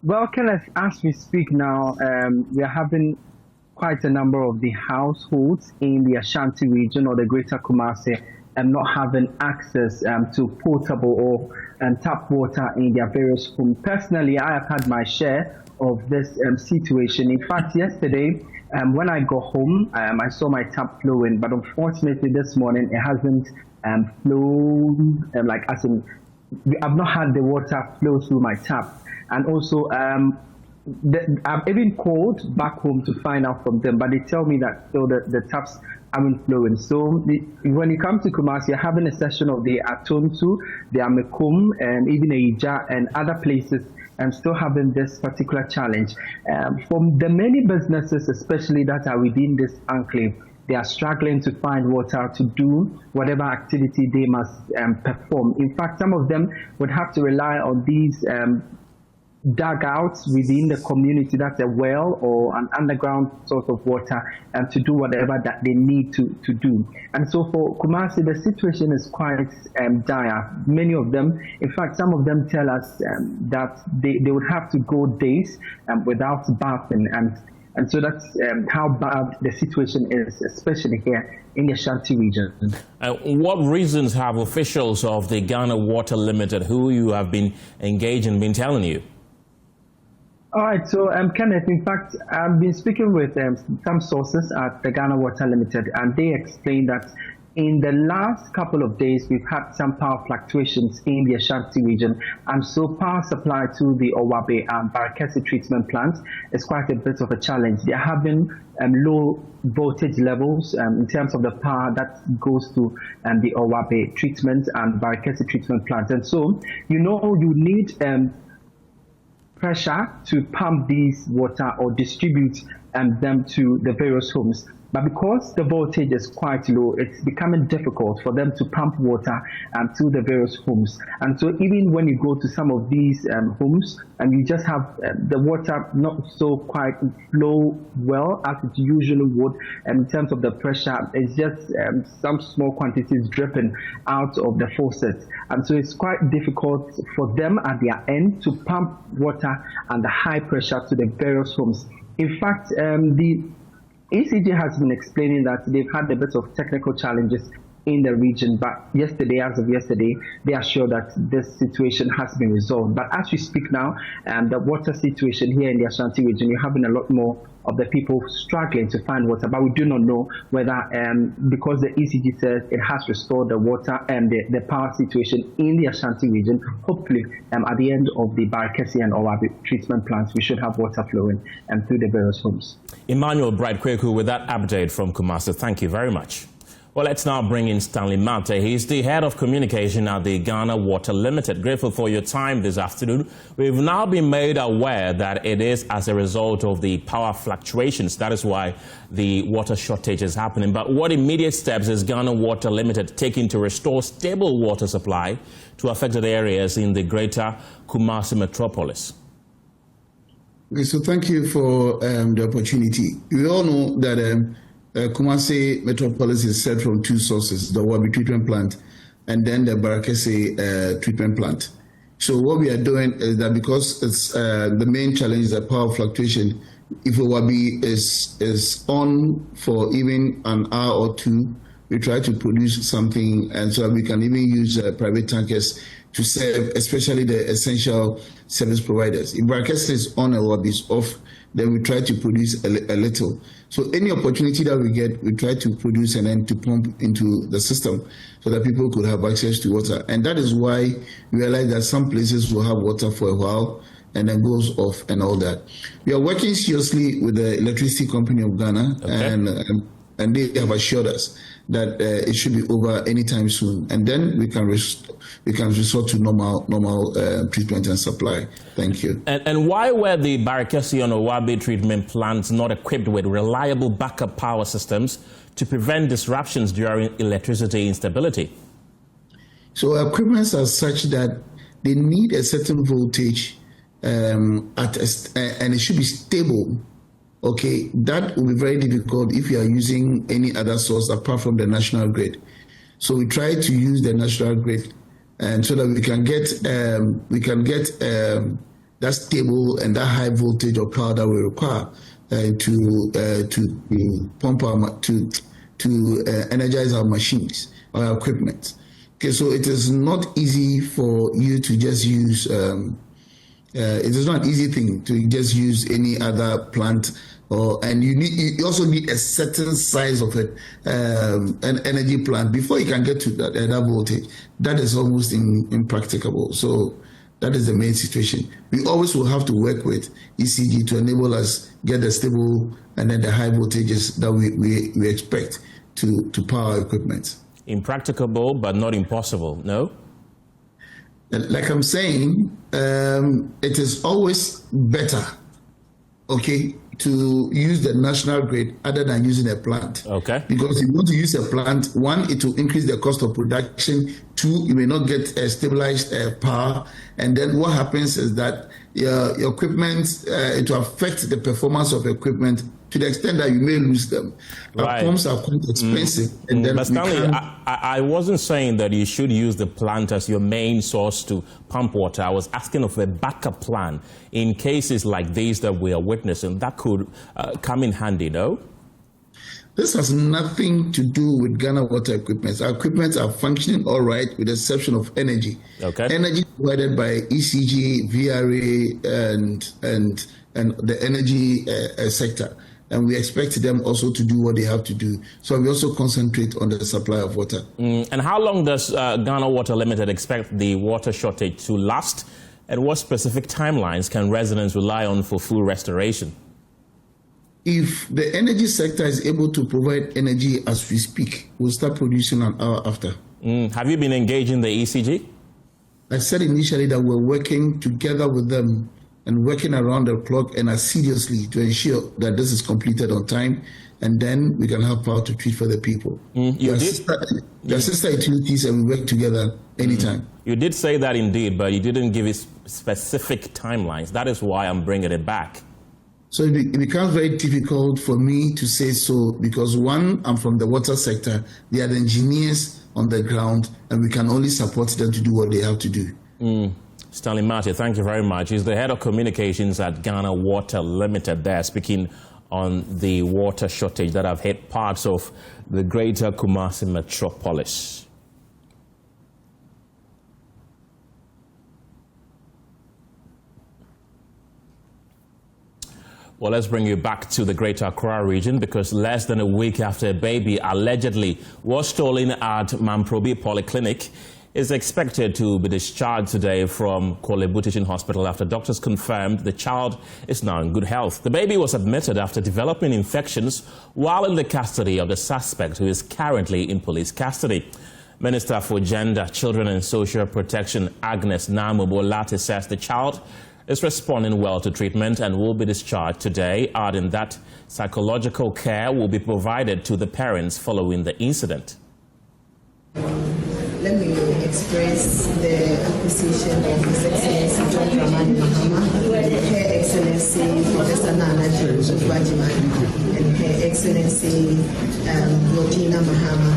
Well, Kenneth, as we speak now, we are having quite a number of the households in the Ashanti region or the Greater Kumasi not having access to potable or tap water in their various homes. Personally, I have had my share of this situation. In fact, yesterday, when I got home, I saw my tap flowing, but unfortunately this morning it hasn't flown, I've not had the water flow through my tap. And also, I've even called back home to find out from them, but they tell me that still the taps aren't flowing. So when it comes to Kumasi, you're having a session of the Atontu, the Amekum, and even Eija and other places, and still having this particular challenge. From the many businesses, especially that are within this enclave, they are struggling to find water to do whatever activity they must perform. In fact, some of them would have to rely on these dug out within the community, that's a well or an underground source of water, to do whatever that they need to do. And so for Kumasi, the situation is quite dire. Many of them, in fact, some of them tell us that they would have to go days without bathing, and so that's how bad the situation is, especially here in the Ashanti region. What reasons have officials of the Ghana Water Limited, who you have been engaging, been telling you? All right, so Kenneth, in fact, I've been speaking with some sources at the Ghana Water Limited, and they explained that in the last couple of days, we've had some power fluctuations in the Ashanti region, and so power supply to the Owabe and Barakesi treatment plants is quite a bit of a challenge. They're having low voltage levels in terms of the power that goes to the Owabe treatment and Barakesi treatment plants, and so you need pressure to pump these water or distribute them to the various homes. But because the voltage is quite low, it's becoming difficult for them to pump water to the various homes. And so even when you go to some of these homes and you just have the water not so quite flow well as it usually would, in terms of the pressure, it's just some small quantities dripping out of the faucet. And so it's quite difficult for them at their end to pump water and the high pressure to the various homes. In fact, the ECG has been explaining that they've had a bit of technical challenges in the region, but as of yesterday, they are sure that this situation has been resolved. But as we speak now, the water situation here in the Ashanti region, you're having a lot more of the people struggling to find water, but we do not know whether, because the ECG says it has restored the water and the power situation in the Ashanti region, hopefully at the end of the Barakesi and Owabe treatment plants, we should have water flowing through the various homes. Emmanuel Bright-Kweku with that update from Kumasi. Thank you very much. Well, let's now bring in Stanley Mate. He's the head of communication at the Ghana Water Limited. Grateful for your time this afternoon. We've now been made aware that it is as a result of the power fluctuations. That is why the water shortage is happening. But what immediate steps is Ghana Water Limited taking to restore stable water supply to affected areas in the greater Kumasi metropolis? Okay, so thank you for the opportunity. We all know that Kumasi metropolis is set from two sources, the Owabe treatment plant and then the Barakesi treatment plant. So what we are doing is that because it's the main challenge is the power fluctuation, if Owabe is on for even an hour or two, we try to produce something, and so we can even use private tankers to serve, especially the essential service providers. If Barakesi is on and Owabe is off, then we try to produce a little. So any opportunity that we get, we try to produce and then to pump into the system so that people could have access to water. And that is why we realize that some places will have water for a while and then goes off and all that. We are working seriously with the Electricity Company of Ghana, okay, and they have assured us that it should be over anytime soon, and then we can resort to normal treatment and supply. Thank you. And why were the Barakesi and Owabe treatment plants not equipped with reliable backup power systems to prevent disruptions during electricity instability? So equipments are such that they need a certain voltage and it should be stable. Okay, that will be very difficult if you are using any other source apart from the national grid. So we try to use the national grid, and so that we can get that stable and that high voltage of power that we require to pump our to energize our machines, our equipment. Okay, so it is not easy for you to just use. It is not an easy thing to just use any other plant, and you also need a certain size of an energy plant before you can get to that voltage. That is almost impracticable. So that is the main situation. We always will have to work with ECG to enable us get the stable and then the high voltages that we expect to power equipment. Impracticable, but not impossible, no? Like I'm saying, it is always better, okay, to use the national grid other than using a plant. Okay. Because if you want to use a plant, one, it will increase the cost of production. Two, you may not get stabilized power. And then what happens is that your equipment, it will affect the performance of equipment to the extent that you may lose them. Right. Pumps are quite expensive. And then but Stanley, I wasn't saying that you should use the plant as your main source to pump water. I was asking of a backup plan in cases like these that we are witnessing that could come in handy, no? This has nothing to do with Ghana Water equipment. Our equipment are functioning all right with the exception of energy. Okay. Energy provided by ECG, VRA, and the energy sector. And we expect them also to do what they have to do. So we also concentrate on the supply of water. And how long does Ghana Water Limited expect the water shortage to last? And what specific timelines can residents rely on for full restoration? If the energy sector is able to provide energy as we speak, we'll start producing an hour after. Have you been engaging the ECG? I said initially that we're working together with them and working around the clock and assiduously to ensure that this is completed on time, and then we can have power to treat for the people. The sister utilities, and we work together anytime. You did say that indeed, but you didn't give it specific timelines. That is why I'm bringing it back. So it becomes very difficult for me to say so because, one, I'm from the water sector. They are the engineers on the ground, and we can only support them to do what they have to do. Stanley Marty, thank you very much. He's the head of communications at Ghana Water Limited there, speaking on the water shortage that have hit parts of the greater Kumasi metropolis. Well, let's bring you back to the Greater Accra region because less than a week after a baby allegedly was stolen at Mamprobi Polyclinic, is expected to be discharged today from Kolebu Teaching Hospital after doctors confirmed the child is now in good health. The baby was admitted after developing infections while in the custody of the suspect, who is currently in police custody. Minister for Gender, Children and Social Protection, Agnes Namu-Bolate, says the child is responding well to treatment and will be discharged today, adding that psychological care will be provided to the parents following the incident. Let me express the appreciation of His Excellency John Dramani Mahama, Her Excellency Professor Nana Jibajima, and Her Excellency Lodina Mahama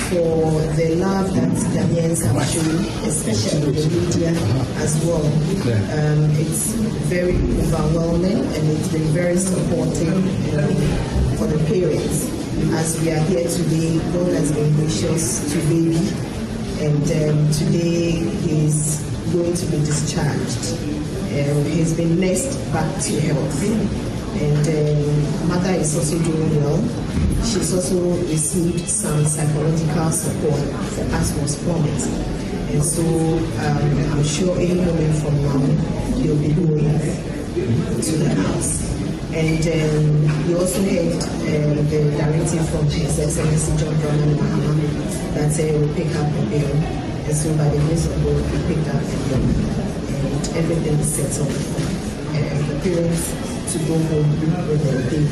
for the love that Ghanaians have shown, especially the media as well. It's very overwhelming and it's been very supportive for the parents. As we are here today, God has been gracious to baby. And today he's going to be discharged. He's been nursed back to health. And mother is also doing well. She's also received some psychological support as was promised. And so I'm sure any moment from now they'll be going to the house. And you also heard the directive from His Excellency John Dramani Mahama that will pick up the bill. And so by the grace of God, we picked up the bill. And everything is settled. The parents to go home with their baby.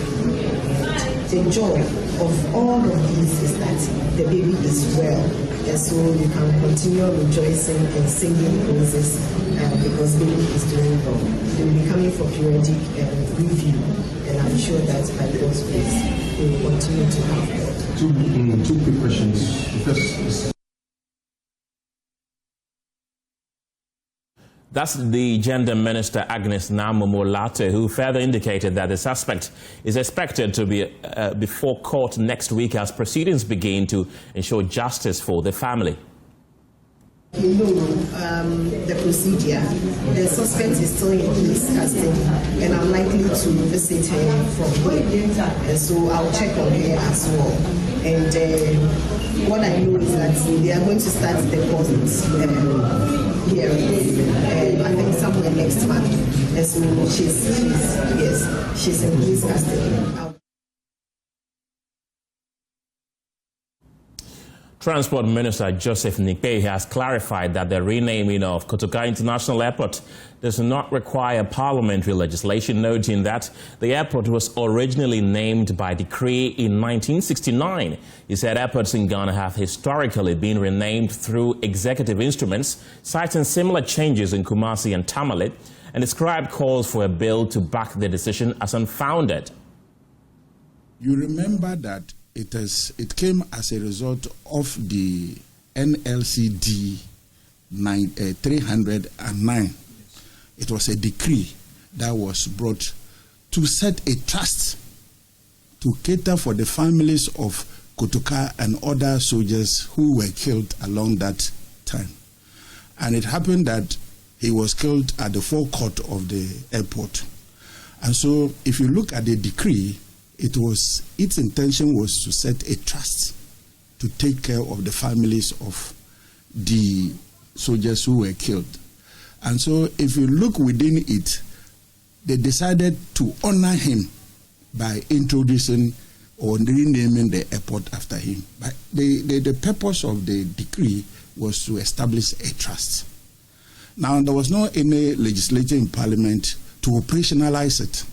And the joy of all of this is that the baby is well. And so you can continue rejoicing and singing praises because baby is doing well. They will be coming for periodic review, and I'm sure that by God's grace, we will continue to have that. Two quick questions. First, That's the Gender Minister Agnes Namu-Bolate, who further indicated that the suspect is expected to be before court next week as proceedings begin to ensure justice for the family. You know the procedure. The suspect is still in police custody, and I'm likely to visit her from here. And so I'll check on her as well. And what I know is that they are going to start the court hearing. I think somewhere next month. And so she's in police custody. Transport Minister Joseph Nikpe has clarified that the renaming of Kotoka International Airport does not require parliamentary legislation, noting that the airport was originally named by decree in 1969. He said airports in Ghana have historically been renamed through executive instruments, citing similar changes in Kumasi and Tamale, and described calls for a bill to back the decision as unfounded. You remember that it came as a result of the NLCD 309. It was a decree that was brought to set a trust to cater for the families of Kotoka and other soldiers who were killed along that time. And it happened that he was killed at the forecourt of the airport. And so if you look at the decree, its intention was to set a trust to take care of the families of the soldiers who were killed. And so if you look within it, they decided to honor him by introducing or renaming the airport after him. But the purpose of the decree was to establish a trust. Now, there was no any legislature in Parliament to operationalize it.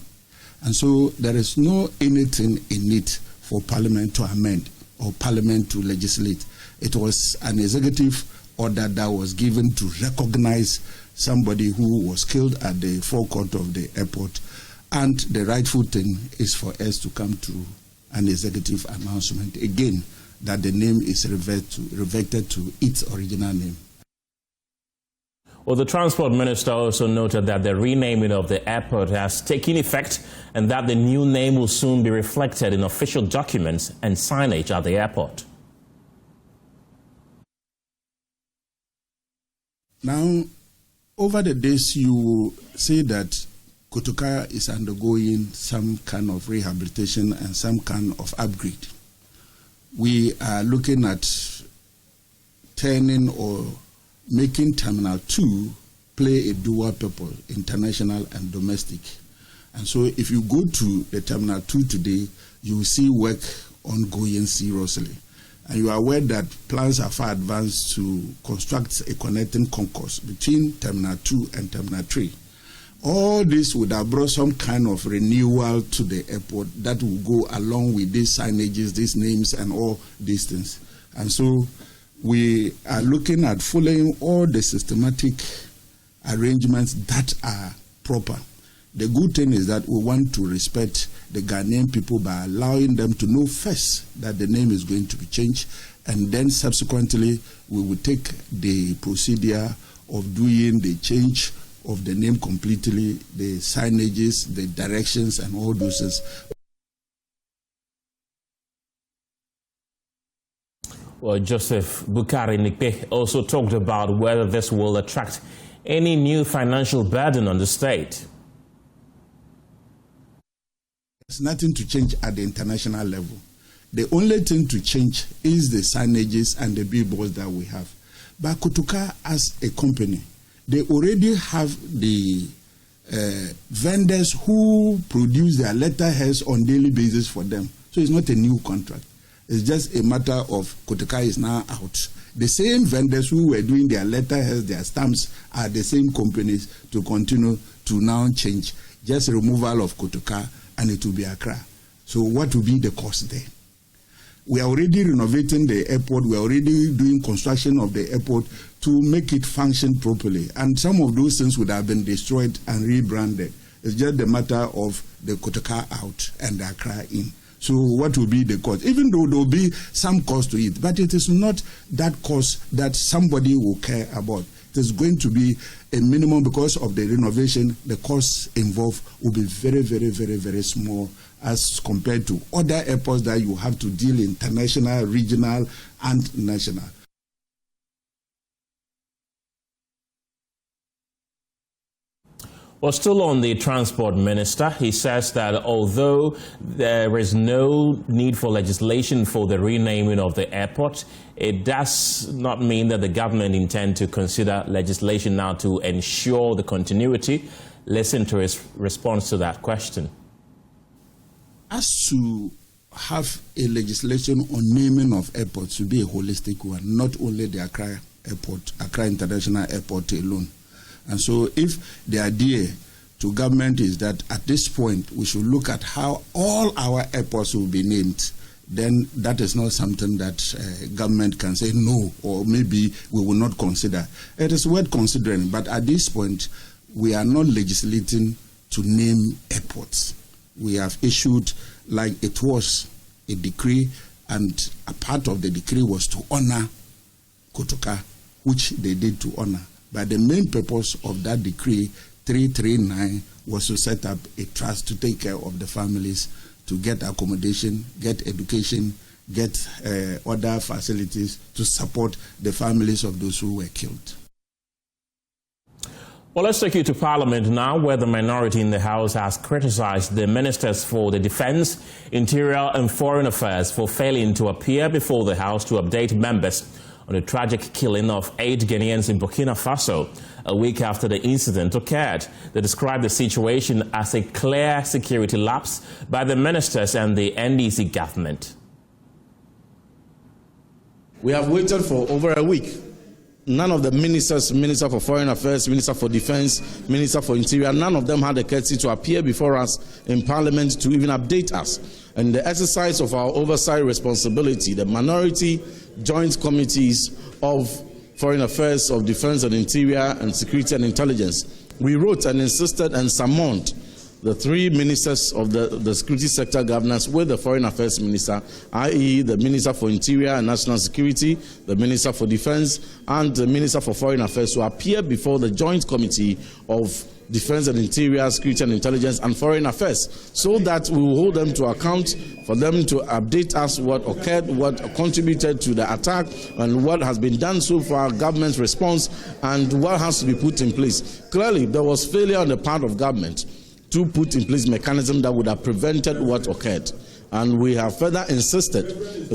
And so there is no anything in it for Parliament to amend or Parliament to legislate. It was an executive order that was given to recognize somebody who was killed at the forecourt of the airport. And the rightful thing is for us to come to an executive announcement again that the name is reverted to its original name. Well, the Transport Minister also noted that the renaming of the airport has taken effect and that the new name will soon be reflected in official documents and signage at the airport. Now, over the days, you will see that Kotoka is undergoing some kind of rehabilitation and some kind of upgrade. We are looking at turning or making Terminal 2 play a dual purpose, international and domestic. And so if you go to the Terminal 2 today, you will see work ongoing seriously. And you are aware that plans are far advanced to construct a connecting concourse between Terminal 2 and Terminal 3. All this would have brought some kind of renewal to the airport that will go along with these signages, these names, and all these things. And so we are looking at following all the systematic arrangements that are proper. The good thing is that we want to respect the Ghanaian people by allowing them to know first that the name is going to be changed, and then subsequently we will take the procedure of doing the change of the name completely, the signages, the directions, and all those things. Well, Joseph Bukari Nikpe also talked about whether this will attract any new financial burden on the state. There's nothing to change at the international level. The only thing to change is the signages and the billboards that we have. But Kotoka, as a company, they already have the vendors who produce their letterheads on daily basis for them. So it's not a new contract. It's just a matter of Kotoka is now out. The same vendors who were doing their letterheads, their stamps, are the same companies to continue to now change. Just removal of Kotoka and it will be Accra. So what will be the cost there? We are already renovating the airport. We are already doing construction of the airport to make it function properly. And some of those things would have been destroyed and rebranded. It's just the matter of the Kotoka out and the Accra in. So what will be the cost? Even though there will be some cost to it, but it is not that cost that somebody will care about. It is going to be a minimum because of the renovation. The costs involved will be very, very, very, very small as compared to other airports that you have to deal international, regional, and national. Well, still on the Transport Minister, he says that although there is no need for legislation for the renaming of the airport, it does not mean that the government intend to consider legislation now to ensure the continuity. Listen to his response to that question. As to have a legislation on naming of airports to be a holistic one, not only the Accra Airport, Accra International Airport alone. And so if the idea to government is that at this point we should look at how all our airports will be named, then that is not something that government can say no, or maybe we will not consider. It is worth considering, but at this point, we are not legislating to name airports. We have issued, like it was, a decree, and a part of the decree was to honor Kotoka, which they did to honor. But the main purpose of that decree, 339, was to set up a trust to take care of the families, to get accommodation, get education, get other facilities to support the families of those who were killed. Well, let's take you to Parliament now, where the minority in the House has criticized the ministers for the Defense, Interior and Foreign Affairs for failing to appear before the House to update members on the tragic killing of 8 Ghanaians in Burkina Faso a week after the incident occurred. They described the situation as a clear security lapse by the ministers and the NDC government. We have waited for over a week. None of the ministers, Minister for Foreign Affairs, Minister for Defense, Minister for Interior, none of them had the courtesy to appear before us in Parliament to even update us. And the exercise of our oversight responsibility, the minority joint committees of Foreign Affairs, of Defense and Interior, and Security and Intelligence, we wrote and insisted and summoned the 3 ministers of the security sector governance with the Foreign Affairs Minister, i.e. the Minister for Interior and National Security, the Minister for Defense, and the Minister for Foreign Affairs, to appear before the Joint Committee of Defense and Interior, Security and Intelligence, and Foreign Affairs, so that we will hold them to account, for them to update us what occurred, what contributed to the attack, and what has been done so far, government's response, and what has to be put in place. Clearly, there was failure on the part of government to put in place mechanism that would have prevented what occurred. And we have further insisted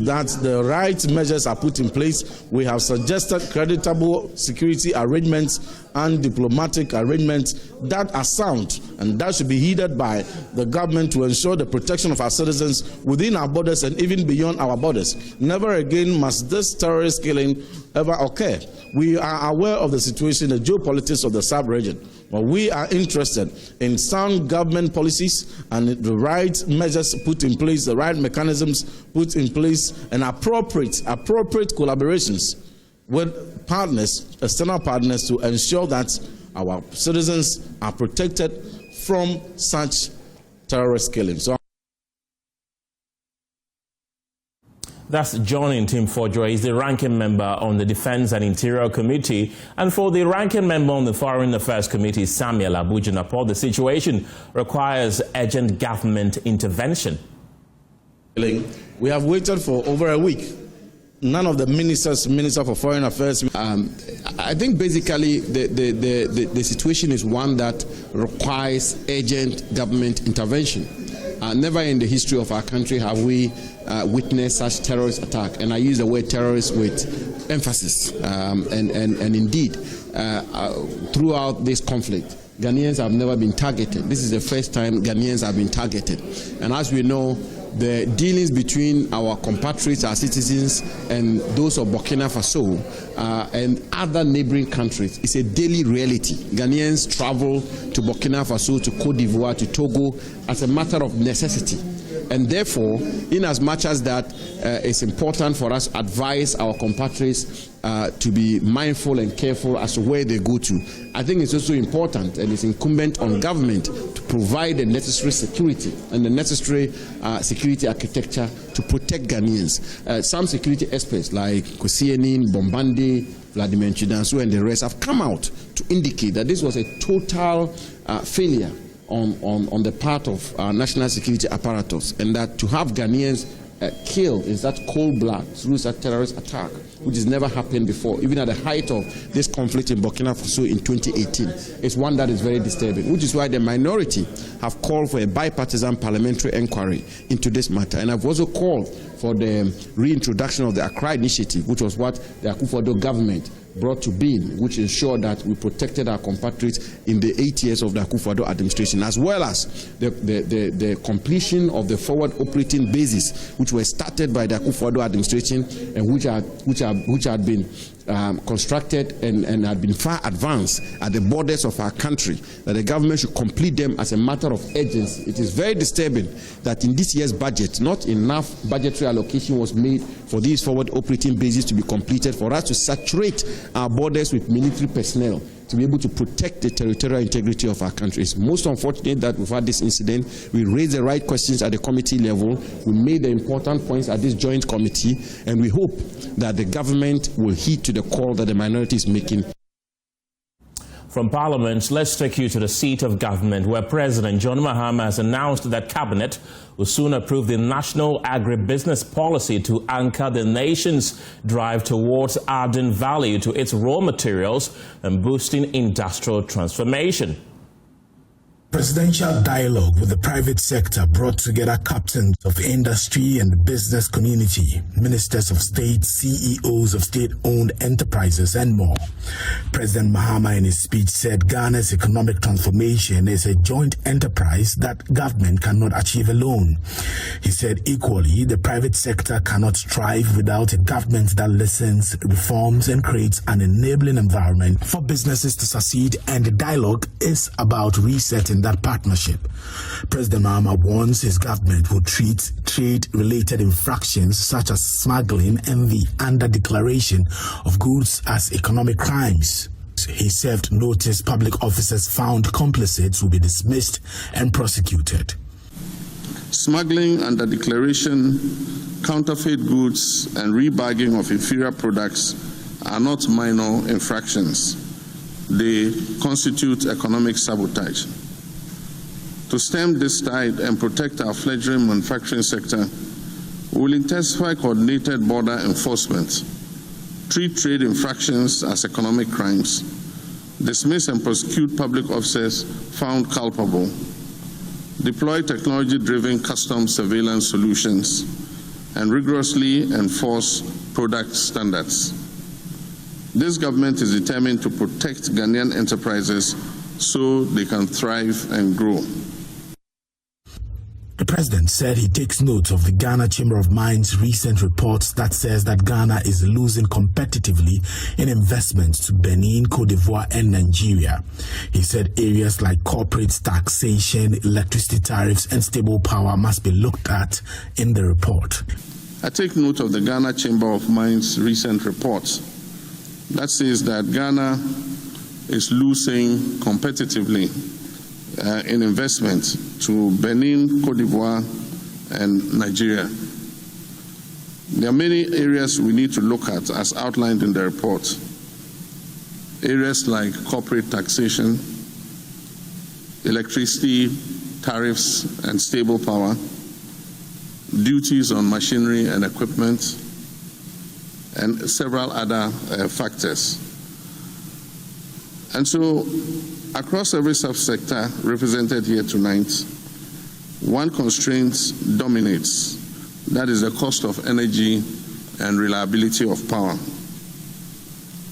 that the right measures are put in place. We have suggested creditable security arrangements and diplomatic arrangements that are sound and that should be heeded by the government to ensure the protection of our citizens within our borders and even beyond our borders. Never again must this terrorist killing ever occur. We are aware of the situation, the geopolitics of the sub-region. But we are interested in sound government policies and the right measures put in place, the right mechanisms put in place, and appropriate collaborations with partners, external partners, to ensure that our citizens are protected from such terrorist killings. So that's John Intim-Fodjo. He's the ranking member on the Defense and Interior Committee. And for the ranking member on the Foreign Affairs Committee, Samuel Abujinapo, the situation requires urgent government intervention. We have waited for over a week. None of the ministers, Minister for Foreign Affairs. I think basically the situation is one that requires urgent government intervention. Never in the history of our country have we witnessed such terrorist attack, and I use the word terrorist with emphasis. And indeed, throughout this conflict, Ghanaians have never been targeted. This is the first time Ghanaians have been targeted. And as we know, the dealings between our compatriots, our citizens, and those of Burkina Faso and other neighboring countries is a daily reality. Ghanaians travel to Burkina Faso, to Cote d'Ivoire, to Togo as a matter of necessity. And therefore, in as much as that it's important for us to advise our compatriots to be mindful and careful as to where they go to, I think it's also important and it's incumbent on government to provide the necessary security and the necessary security architecture to protect Ghanaians. Some security experts like Kosienin, Bombande, Vladimir Chidansu and the rest have come out to indicate that this was a total failure on the part of our national security apparatus, and that to have Ghanaians killed in such cold blood through such terrorist attack, which has never happened before, even at the height of this conflict in Burkina Faso in 2018, is one that is very disturbing, which is why the minority have called for a bipartisan parliamentary inquiry into this matter. And I've also called for the reintroduction of the Accra Initiative, which was what the Akufo-Addo government brought to being, which ensured that we protected our compatriots in the 8 years of the Akufo-Addo administration, as well as the completion of the forward operating bases, which were started by the Akufo-Addo administration and which had been constructed and had been far advanced at the borders of our country, that the government should complete them as a matter of urgency. It is very disturbing that in this year's budget, not enough budgetary allocation was made for these forward operating bases to be completed, for us to saturate our borders with military personnel to be able to protect the territorial integrity of our country. It's most unfortunate that we've had this incident. We raised the right questions at the committee level. We made the important points at this joint committee, and we hope that the government will heed to the call that the minority is making. From Parliament, let's take you to the seat of government, where President John Mahama has announced that Cabinet will soon approve the National Agribusiness Policy to anchor the nation's drive towards adding value to its raw materials and boosting industrial transformation. Presidential dialogue with the private sector brought together captains of industry and the business community, ministers of state, CEOs of state-owned enterprises, and more. President Mahama in his speech said Ghana's economic transformation is a joint enterprise that government cannot achieve alone. He said equally, the private sector cannot thrive without a government that listens, reforms, and creates an enabling environment for businesses to succeed, and the dialogue is about resetting that partnership. President Mahama warns his government will treat trade-related infractions such as smuggling and the under-declaration of goods as economic crimes. He served notice public officers found complicit will be dismissed and prosecuted. Smuggling, under-declaration, counterfeit goods, and rebagging of inferior products are not minor infractions. They constitute economic sabotage. To stem this tide and protect our fledgling manufacturing sector, we will intensify coordinated border enforcement, treat trade infractions as economic crimes, dismiss and prosecute public officers found culpable, deploy technology-driven customs surveillance solutions, and rigorously enforce product standards. This government is determined to protect Ghanaian enterprises so they can thrive and grow. The president said he takes note of the Ghana Chamber of Mines' recent reports that says that Ghana is losing competitively in investments to Benin, Cote d'Ivoire, and Nigeria. He said areas like corporate taxation, electricity tariffs, and stable power must be looked at in the report. I take note of the Ghana Chamber of Mines' recent reports that says that Ghana is losing competitively in investment to Benin, Cote d'Ivoire, and Nigeria. There are many areas we need to look at as outlined in the report. Areas like corporate taxation, electricity tariffs and stable power, duties on machinery and equipment, and several other factors. And so, across every subsector represented here tonight, one constraint dominates. That is the cost of energy and reliability of power.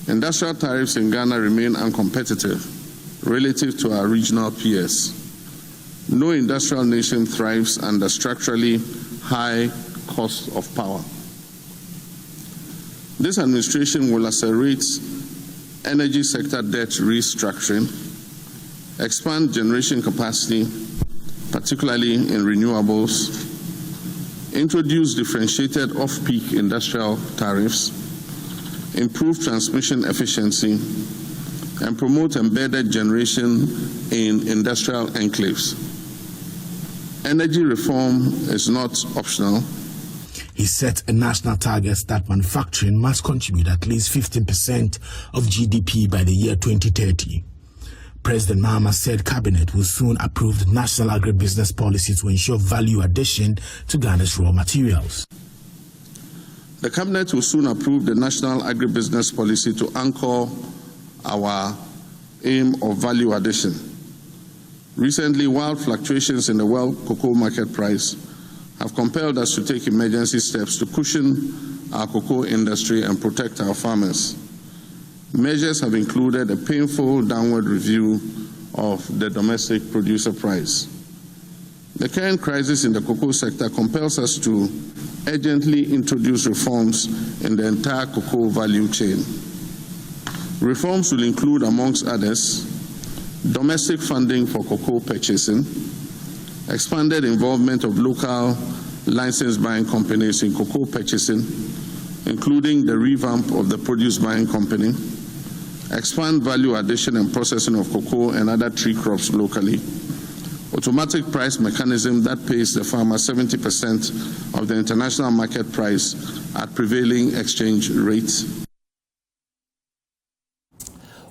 Industrial tariffs in Ghana remain uncompetitive relative to our regional peers. No industrial nation thrives under structurally high cost of power. This administration will accelerate energy sector debt restructuring, expand generation capacity, particularly in renewables, introduce differentiated off-peak industrial tariffs, improve transmission efficiency, and promote embedded generation in industrial enclaves. Energy reform is not optional. He set a national target that manufacturing must contribute at least 15% of GDP by the year 2030. President Mahama said Cabinet will soon approve the National Agribusiness Policy to ensure value addition to Ghana's raw materials. The Cabinet will soon approve the National Agribusiness Policy to anchor our aim of value addition. Recently, wild fluctuations in the world cocoa market price have compelled us to take emergency steps to cushion our cocoa industry and protect our farmers. Measures have included a painful downward review of the domestic producer price. The current crisis in the cocoa sector compels us to urgently introduce reforms in the entire cocoa value chain. Reforms will include, amongst others, domestic funding for cocoa purchasing, expanded involvement of local licensed buying companies in cocoa purchasing, including the revamp of the produce buying company, expand value addition and processing of cocoa and other tree crops locally, automatic price mechanism that pays the farmer 70% of the international market price at prevailing exchange rates.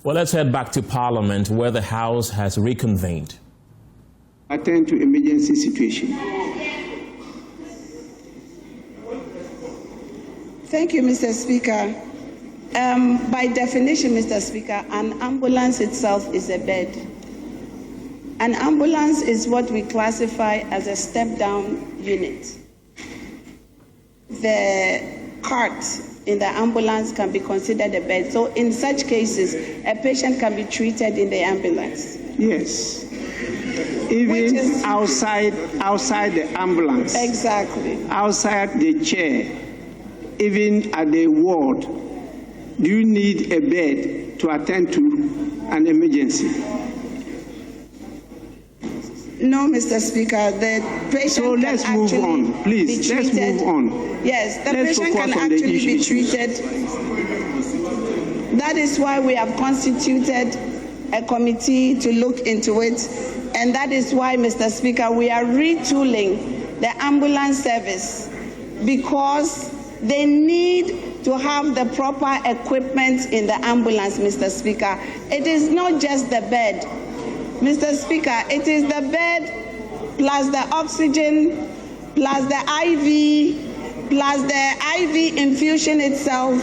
Well, let's head back to Parliament, where the House has reconvened. Attend to emergency situation. Thank you, Mr. Speaker. By definition, Mr. Speaker, an ambulance itself is a bed. An ambulance is what we classify as a step-down unit. The cart in the ambulance can be considered a bed. So in such cases, a patient can be treated in the ambulance. Yes. Even outside the ambulance. Exactly. Outside the chair, even at the ward, do you need a bed to attend to an emergency? No, Mr. Speaker, the patient can actually move on. Please, be treated. Let's move on. Yes, the patient can actually be treated. That is why we have constituted a committee to look into it, and that is why, Mr. Speaker, we are retooling the ambulance service because they need to have the proper equipment in the ambulance, Mr. Speaker. It is not just the bed. Mr. Speaker, it is the bed plus the oxygen plus the IV plus the IV infusion itself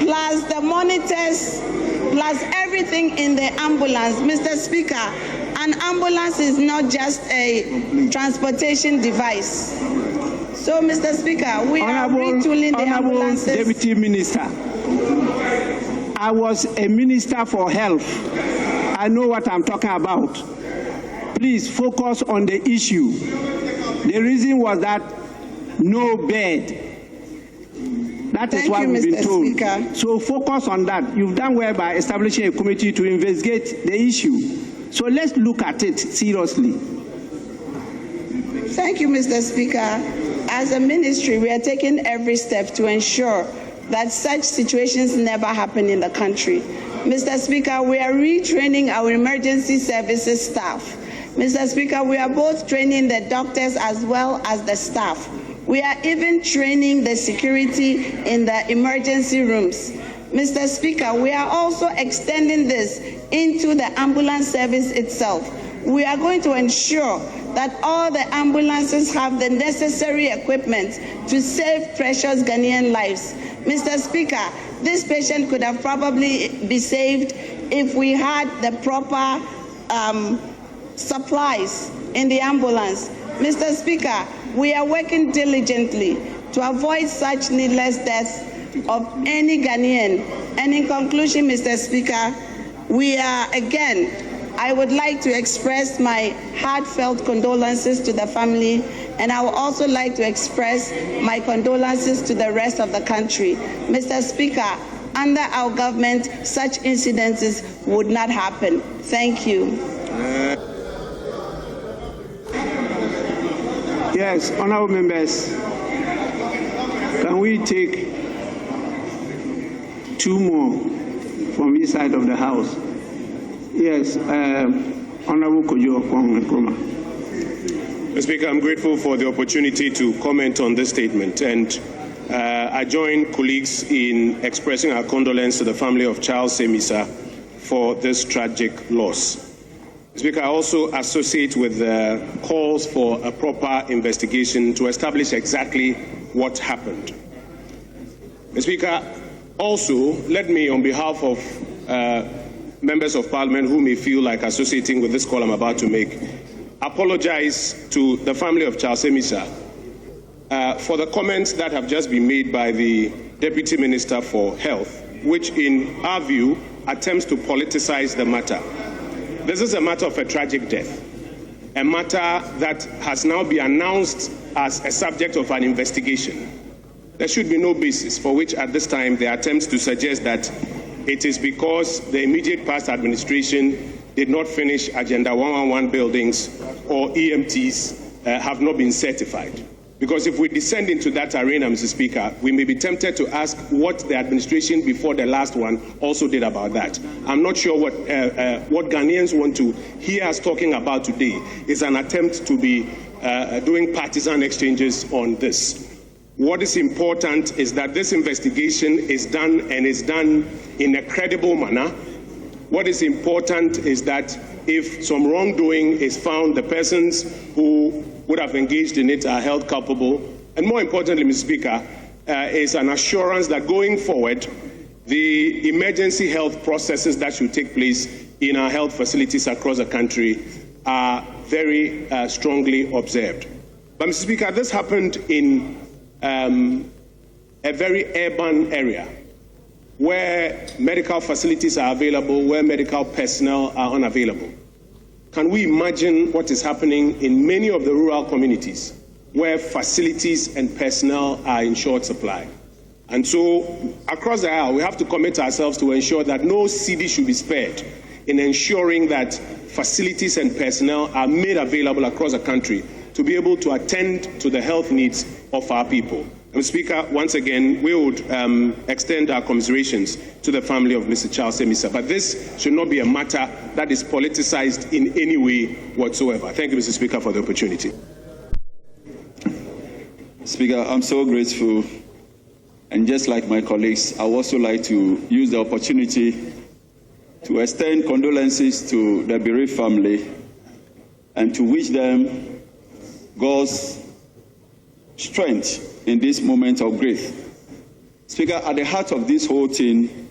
plus the monitors plus everything in the ambulance. Mr. Speaker, an ambulance is not just a transportation device. So, Mr. Speaker, we are retooling the ambulances. Deputy Minister, I was a minister for health. I know what I'm talking about. Please focus on the issue. The reason was that no bed. That is what we've been told. Speaker. So focus on that. You've done well by establishing a committee to investigate the issue. So let's look at it seriously. Thank you, Mr. Speaker. As a ministry, we are taking every step to ensure that such situations never happen in the country. Mr. Speaker, we are retraining our emergency services staff. Mr. Speaker, we are both training the doctors as well as the staff. We are even training the security in the emergency rooms. Mr. Speaker, we are also extending this into the ambulance service itself. We are going to ensure that all the ambulances have the necessary equipment to save precious Ghanaian lives. Mr. Speaker, this patient could have probably been saved if we had the proper supplies in the ambulance. Mr. Speaker, we are working diligently to avoid such needless deaths of any Ghanaian. And in conclusion, Mr. Speaker, I would like to express my heartfelt condolences to the family, and I would also like to express my condolences to the rest of the country. Mr. Speaker, under our government, such incidences would not happen. Thank you. Yes, honorable members, can we take two more from each side of the House? Yes, Honorable Kojo Nkrumah. Mr. Speaker, I'm grateful for the opportunity to comment on this statement, and I join colleagues in expressing our condolence to the family of Charles Semisa for this tragic loss. Mr. Speaker, I also associate with the calls for a proper investigation to establish exactly what happened. Mr. Speaker, also, let me, on behalf of members of Parliament who may feel like associating with this call I'm about to make, apologize to the family of Charles Semisa for the comments that have just been made by the Deputy Minister for Health which in our view attempts to politicize the matter. This is a matter of a tragic death, a matter that has now been announced as a subject of an investigation. There should be no basis for which at this time the attempts to suggest that it is because the immediate past administration did not finish Agenda 111 buildings or EMTs have not been certified. Because if we descend into that arena, Mr. Speaker, we may be tempted to ask what the administration before the last one also did about that. I'm not sure what Ghanaians want to hear us talking about today is an attempt to be doing partisan exchanges on this. What is important is that this investigation is done and is done in a credible manner. What is important is that if some wrongdoing is found, the persons who would have engaged in it are held culpable. And more importantly, Mr. Speaker, is an assurance that going forward, the emergency health processes that should take place in our health facilities across the country are very strongly observed. But, Mr. Speaker, this happened in a very urban area where medical facilities are available, where medical personnel are unavailable. Can we imagine what is happening in many of the rural communities where facilities and personnel are in short supply? And so, across the aisle, we have to commit ourselves to ensure that no cedi should be spared in ensuring that facilities and personnel are made available across the country to be able to attend to the health needs of our people. Mr. Speaker, once again, we would extend our commiserations to the family of Mr. Charles Semisa. But this should not be a matter that is politicized in any way whatsoever. Thank you, Mr. Speaker, for the opportunity. Speaker, I'm so grateful. And just like my colleagues, I would also like to use the opportunity to extend condolences to the bereaved family and to wish them God's strength in this moment of grief. Speaker, at the heart of this whole thing,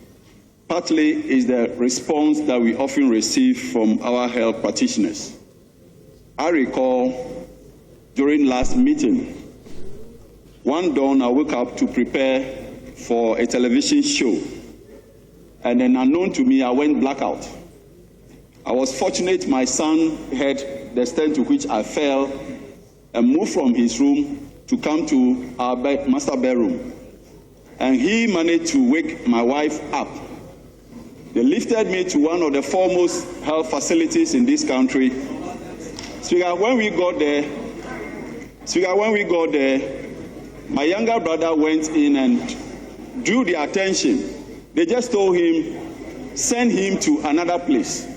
partly is the response that we often receive from our health practitioners. I recall during last meeting, one dawn I woke up to prepare for a television show, and then unknown to me, I went blackout. I was fortunate my son had the extent to which I fell and moved from his room to come to our master bedroom. And he managed to wake my wife up. They lifted me to one of the foremost health facilities in this country. Speaker, when we got there, my younger brother went in and drew their attention. They just told him, send him to another place.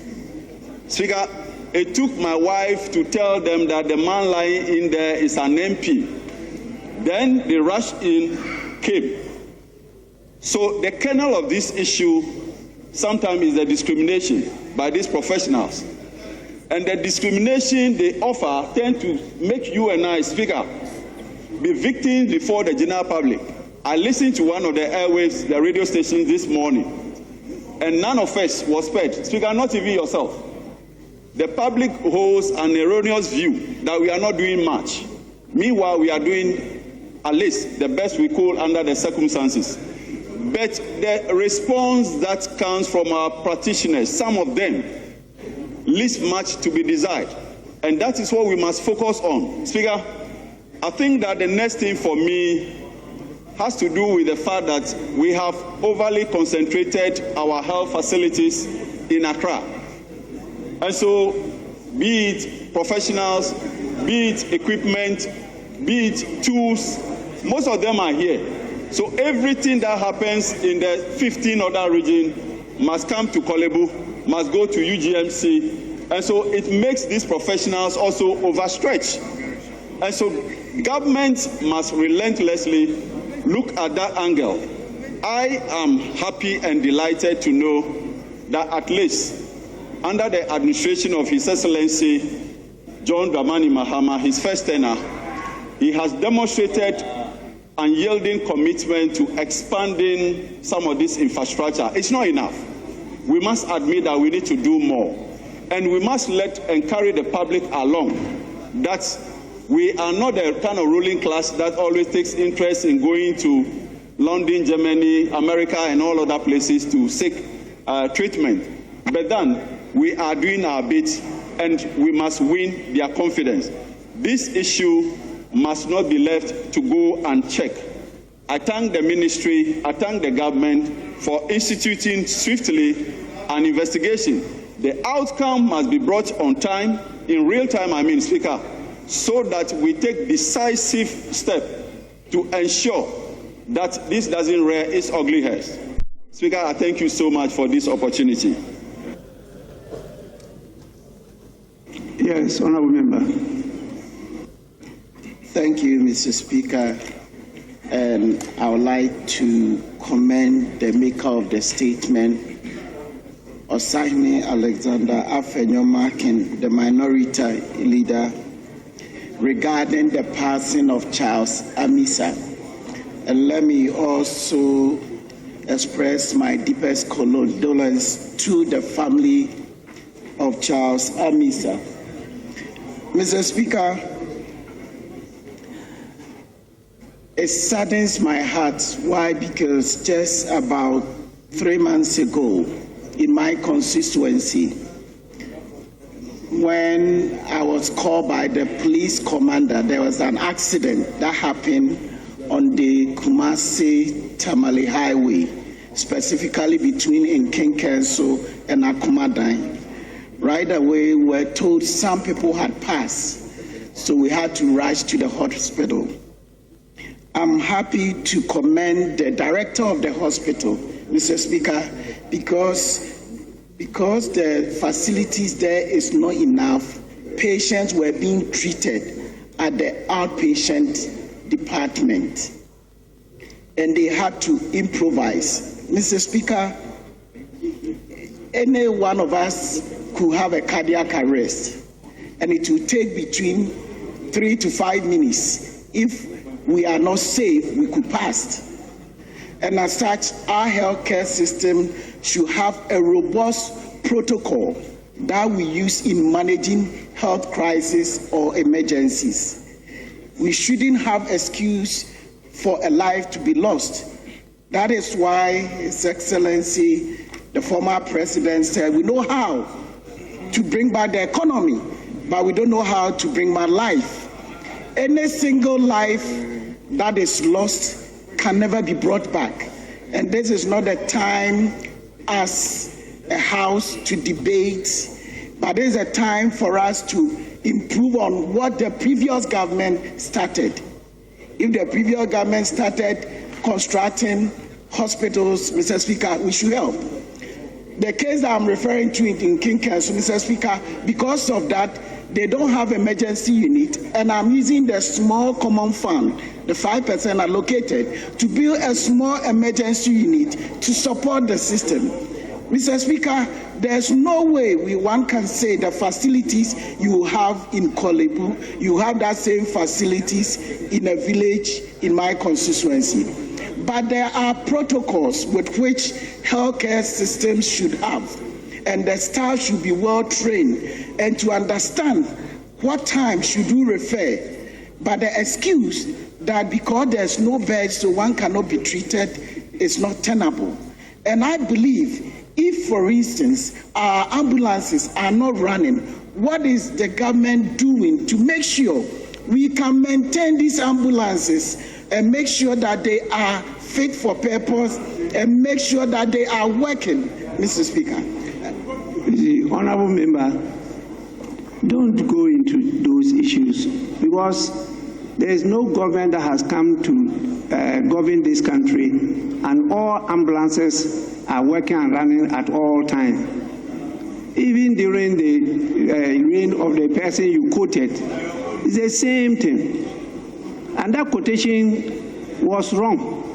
Speaker, it took my wife to tell them that the man lying in there is an MP. Then the rush in came. So the kernel of this issue sometimes is the discrimination by these professionals. And the discrimination they offer tend to make you and I, Speaker, be victims before the general public. I listened to one of the airwaves, the radio stations this morning, and none of us was spared. Speaker, not even yourself. The public holds an erroneous view that we are not doing much. Meanwhile, we are doing at least the best we could under the circumstances. But the response that comes from our practitioners, some of them, leaves much to be desired. And that is what we must focus on. Speaker, I think that the next thing for me has to do with the fact that we have overly concentrated our health facilities in Accra. And so, be it professionals, be it equipment, be it tools, most of them are here. So everything that happens in the 15 other regions must come to Kolebu, must go to UGMC, and so it makes these professionals also overstretched. And so government must relentlessly look at that angle. I am happy and delighted to know that at least under the administration of His Excellency John Dramani Mahama, his first tenure, he has demonstrated unyielding commitment to expanding some of this infrastructure. It's not enough. We must admit that we need to do more. And we must encourage the public along that we are not the kind of ruling class that always takes interest in going to London, Germany, America, and all other places to seek treatment. But then we are doing our bit, and we must win their confidence. This issue must not be left to go unchecked. I thank the ministry, I thank the government for instituting swiftly an investigation. The outcome must be brought on time, in real time, Speaker, so that we take decisive steps to ensure that this doesn't rear its ugly head. Speaker, I thank you so much for this opportunity. Yes, Honourable Member. Thank you, Mr. Speaker. And I would like to commend the maker of the statement, Osahime Alexander Afenyomakin, the minority leader, regarding the passing of Charles Amisa. And let me also express my deepest condolence to the family of Charles Amisa. Mr. Speaker, it saddens my heart. Why? Because just about 3 months ago, in my constituency, when I was called by the police commander, there was an accident that happened on the Kumasi-Tamale Highway, specifically between Nkenkenso and Akumadan. Right away, we were told some people had passed, so we had to rush to the hospital. I'm happy to commend the director of the hospital, Mr. Speaker, because the facilities there is not enough. Patients were being treated at the outpatient department, and they had to improvise. Mr. Speaker, any one of us could have a cardiac arrest, and it will take between 3 to 5 minutes. If we are not safe, we could pass. And as such, our healthcare system should have a robust protocol that we use in managing health crises or emergencies. We shouldn't have excuse for a life to be lost. That is why His Excellency, the former president, said we know how to bring back the economy, but we don't know how to bring back life. Any single life that is lost can never be brought back. And this is not a time as a house to debate, but this is a time for us to improve on what the previous government started. If the previous government started constructing hospitals, Mr. Speaker, we should help. The case that I'm referring to in Kinkenso, Mr. Speaker, because of that, they don't have emergency unit, and I'm using the small common fund, the 5% allocated, to build a small emergency unit to support the system. Mr. Speaker, there's no way one can say the facilities you have in Kolebu, you have that same facilities in a village in my constituency. But there are protocols with which healthcare systems should have, and the staff should be well trained and to understand what time should you refer. But the excuse that because there's no bed so one cannot be treated is not tenable. And I believe if, for instance, our ambulances are not running, what is the government doing to make sure we can maintain these ambulances and make sure that they are fit for purpose and make sure that they are working, Mr. Speaker? The Honourable Member, don't go into those issues, because there is no government that has come to govern this country, and all ambulances are working and running at all times. Even during the reign of the person you quoted, it's the same thing. And that quotation was wrong.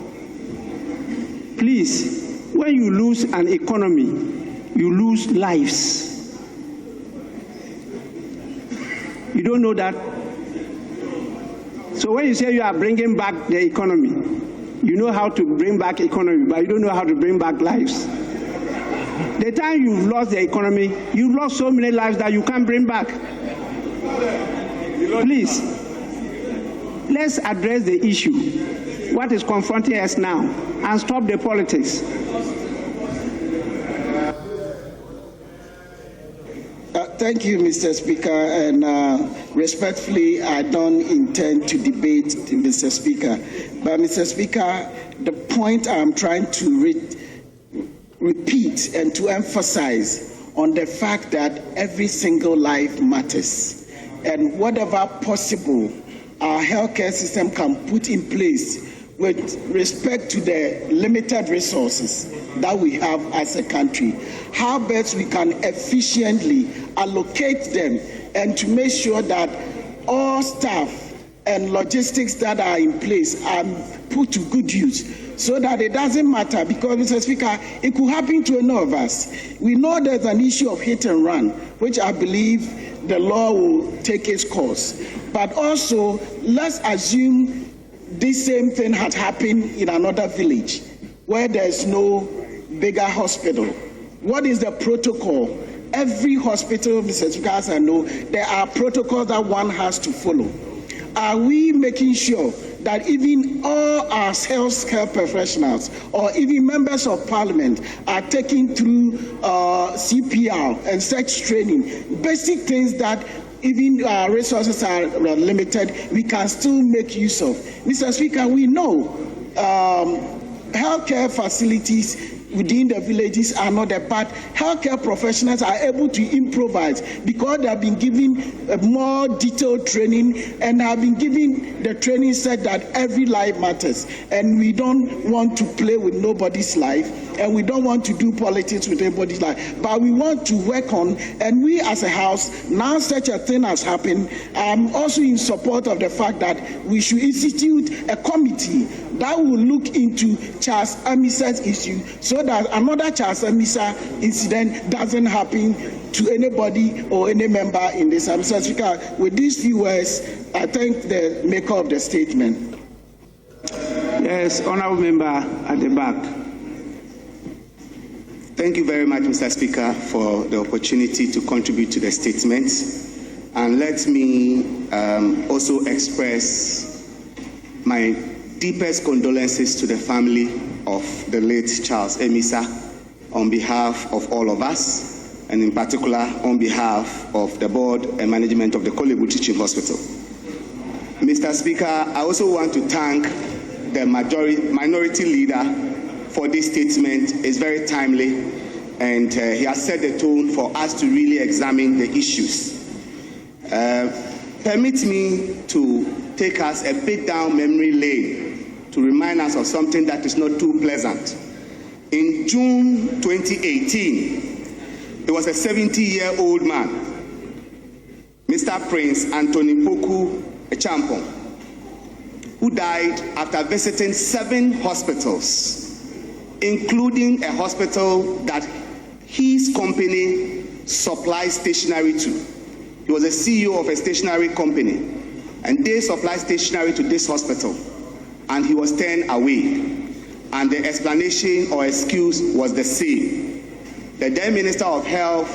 Please, when you lose an economy, you lose lives. You don't know that? So when you say you are bringing back the economy, you know how to bring back economy, but you don't know how to bring back lives. The time you've lost the economy, you've lost so many lives that you can't bring back. Please. let's address the issue, what is confronting us now, and stop the politics. Thank you, Mr. Speaker, and respectfully, I don't intend to debate Mr. Speaker. But, Mr. Speaker, the point I'm trying to repeat and to emphasize on the fact that every single life matters, and whatever possible our healthcare system can put in place with respect to the limited resources that we have as a country, how best we can efficiently allocate them and to make sure that all staff and logistics that are in place are put to good use, so that it doesn't matter, because, Mr. Speaker, it could happen to any of us. We know there's an issue of hit and run, which I believe the law will take its course. But also, let's assume this same thing had happened in another village where there's no bigger hospital. What is the protocol? Every hospital, Mr. Speaker, as I know, there are protocols that one has to follow. Are we making sure that even all our healthcare professionals or even members of parliament are taken through CPR and such training, basic things that even our resources are limited, we can still make use of? Mr. Speaker, we know healthcare facilities within the villages are not there, but healthcare professionals are able to improvise because they have been given more detailed training and have been given the training set that every life matters. And we don't want to play with nobody's life, and we don't want to do politics with anybody's life, but we want to work on, and we as a house, now such a thing has happened, I'm also in support of the fact that we should institute a committee that will look into Charles Amisa's issue, so that another Charles Amisa incident doesn't happen to anybody or any member in this. Mr. Speaker, with these few words, I thank the maker of the statement. Yes, honourable member at the back. Thank you very much, Mr. Speaker, for the opportunity to contribute to the statement. And let me also express my deepest condolences to the family of the late Charles Amisa on behalf of all of us, and in particular on behalf of the board and management of the Kolebu Teaching Hospital. Mr. Speaker, I also want to thank the minority leader for this statement. It's very timely, and he has set the tone for us to really examine the issues. Permit me to take us a bit down memory lane to remind us of something that is not too pleasant. In June 2018, there was a 70-year-old man, Mr. Prince Anthony Poku Echampong, who died after visiting 7 hospitals, including a hospital that his company supplies stationery to. He was a CEO of a stationery company, and they supplied stationery to this hospital, and he was turned away. And the explanation or excuse was the same. The then Minister of Health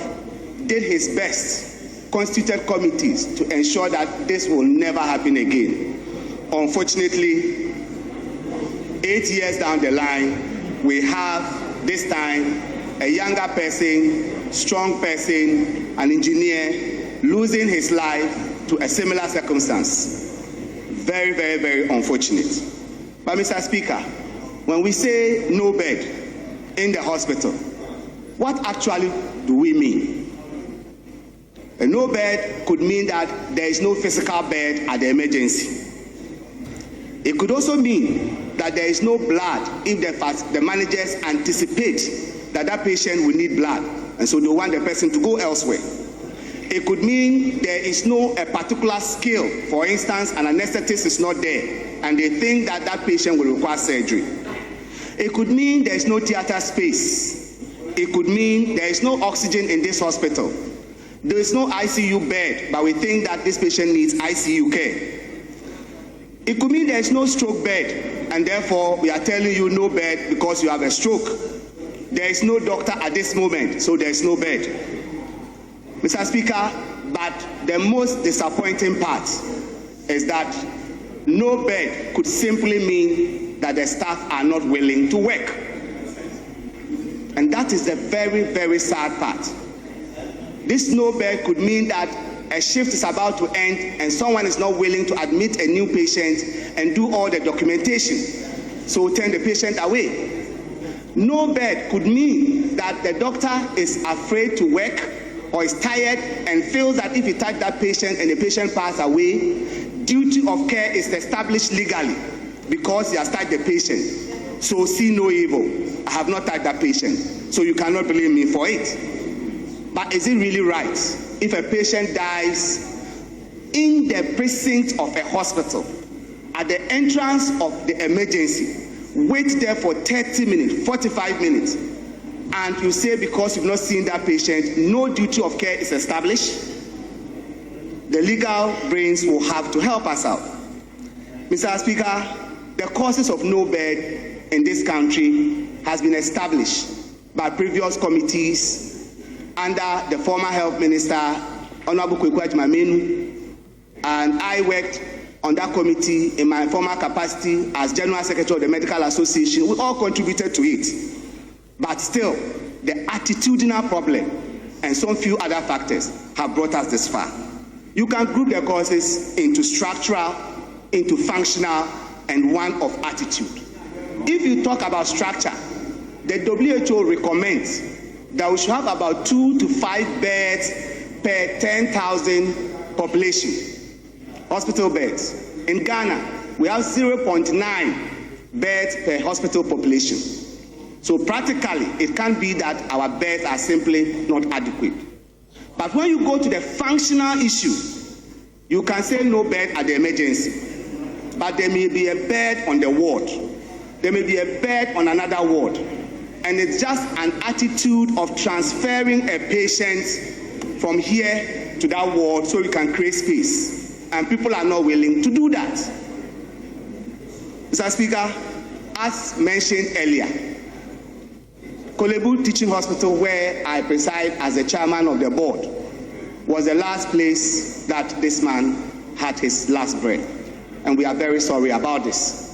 did his best, constituted committees to ensure that this will never happen again. Unfortunately, 8 years down the line, we have this time a younger person, strong person, an engineer, losing his life to a similar circumstance. Very, very, very unfortunate. But Mr. Speaker, when we say no bed in the hospital, what actually do we mean? A no bed could mean that there is no physical bed at the emergency. It could also mean that there is no blood if the managers anticipate that that patient will need blood, and so they want the person to go elsewhere. It could mean there is no a particular skill. For instance, an anesthetist is not there, and they think that that patient will require surgery. It could mean there is no theater space. It could mean there is no oxygen in this hospital. There is no ICU bed, but we think that this patient needs ICU care. It could mean there is no stroke bed, and therefore we are telling you no bed because you have a stroke. There is no doctor at this moment, so there is no bed. Mr. Speaker, but the most disappointing part is that no bed could simply mean that the staff are not willing to work. And that is the very, very sad part. This no bed could mean that a shift is about to end and someone is not willing to admit a new patient and do all the documentation, so turn the patient away. No bed could mean that the doctor is afraid to work or is tired and feels that if he touch that patient and the patient pass away, duty of care is established legally because he has touched the patient. So see no evil. I have not touched that patient, so you cannot blame me for it. But is it really right if a patient dies in the precinct of a hospital, at the entrance of the emergency, wait there for 30 minutes, 45 minutes, and you say because you've not seen that patient, no duty of care is established? The legal brains will have to help us out. Mr. Speaker, the causes of no bed in this country has been established by previous committees under the former Health Minister, Honorable Kweku Agyeman, and I worked on that committee in my former capacity as General Secretary of the Medical Association. We all contributed to it. But still, the attitudinal problem and some few other factors have brought us this far. You can group the causes into structural, into functional, and one of attitude. If you talk about structure, the WHO recommends that we should have about 2 to 5 beds per 10,000 population, hospital beds. In Ghana, we have 0.9 beds per hospital population. So practically, it can't be that our beds are simply not adequate. But when you go to the functional issue, you can say no bed at the emergency, but there may be a bed on the ward. There may be a bed on another ward. And it's just an attitude of transferring a patient from here to that ward so you can create space. And people are not willing to do that. Mr. Speaker, as mentioned earlier, Kolebu Teaching Hospital, where I preside as the chairman of the board, was the last place that this man had his last breath. And we are very sorry about this.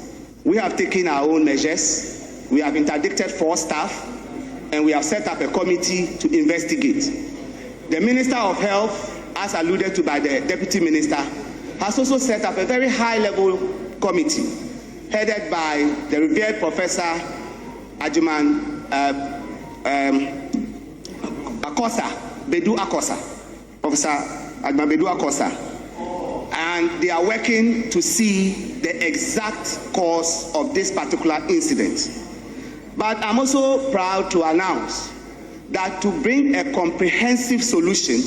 We have taken our own measures. We have interdicted 4 staff, and we have set up a committee to investigate. The Minister of Health, as alluded to by the Deputy Minister, has also set up a very high-level committee headed by the revered Professor Agyeman Bedu Akosa, Professor Agyeman Bedu Akosa. And they are working to see the exact cause of this particular incident. But I'm also proud to announce that to bring a comprehensive solution,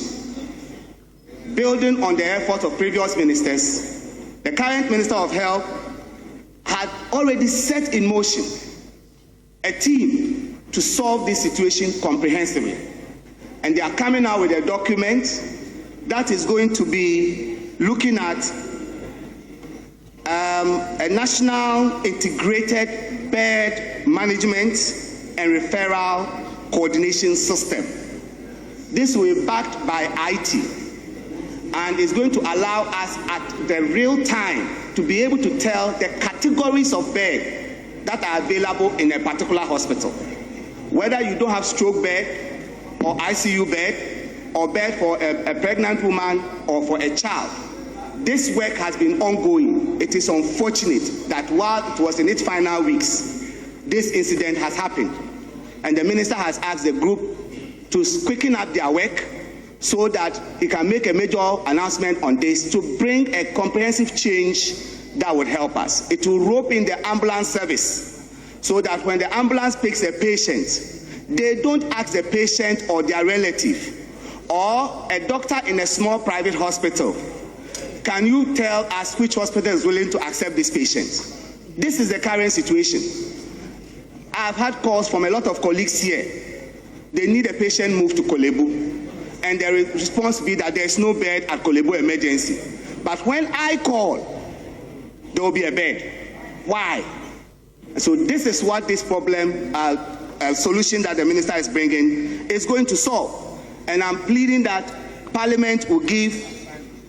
building on the efforts of previous ministers, the current Minister of Health had already set in motion a team to solve this situation comprehensively. And they are coming out with a document that is going to be looking at a national integrated bed management and referral coordination system. This will be backed by IT and is going to allow us at the real time to be able to tell the categories of bed that are available in a particular hospital. Whether you don't have stroke bed or ICU bed or bed for a pregnant woman or for a child. This work has been ongoing. It is unfortunate that while it was in its final weeks, this incident has happened. And the minister has asked the group to quicken up their work so that he can make a major announcement on this to bring a comprehensive change that would help us. It will rope in the ambulance service so that when the ambulance picks a patient, they don't ask the patient or their relative or a doctor in a small private hospital, can you tell us which hospital is willing to accept this patient? This is the current situation. I've had calls from a lot of colleagues here. They need a patient moved to Kolebu, and their response will be that there is no bed at Kolebu emergency. But when I call, there will be a bed. Why? So this is what this problem, solution that the minister is bringing, is going to solve. And I'm pleading that Parliament will give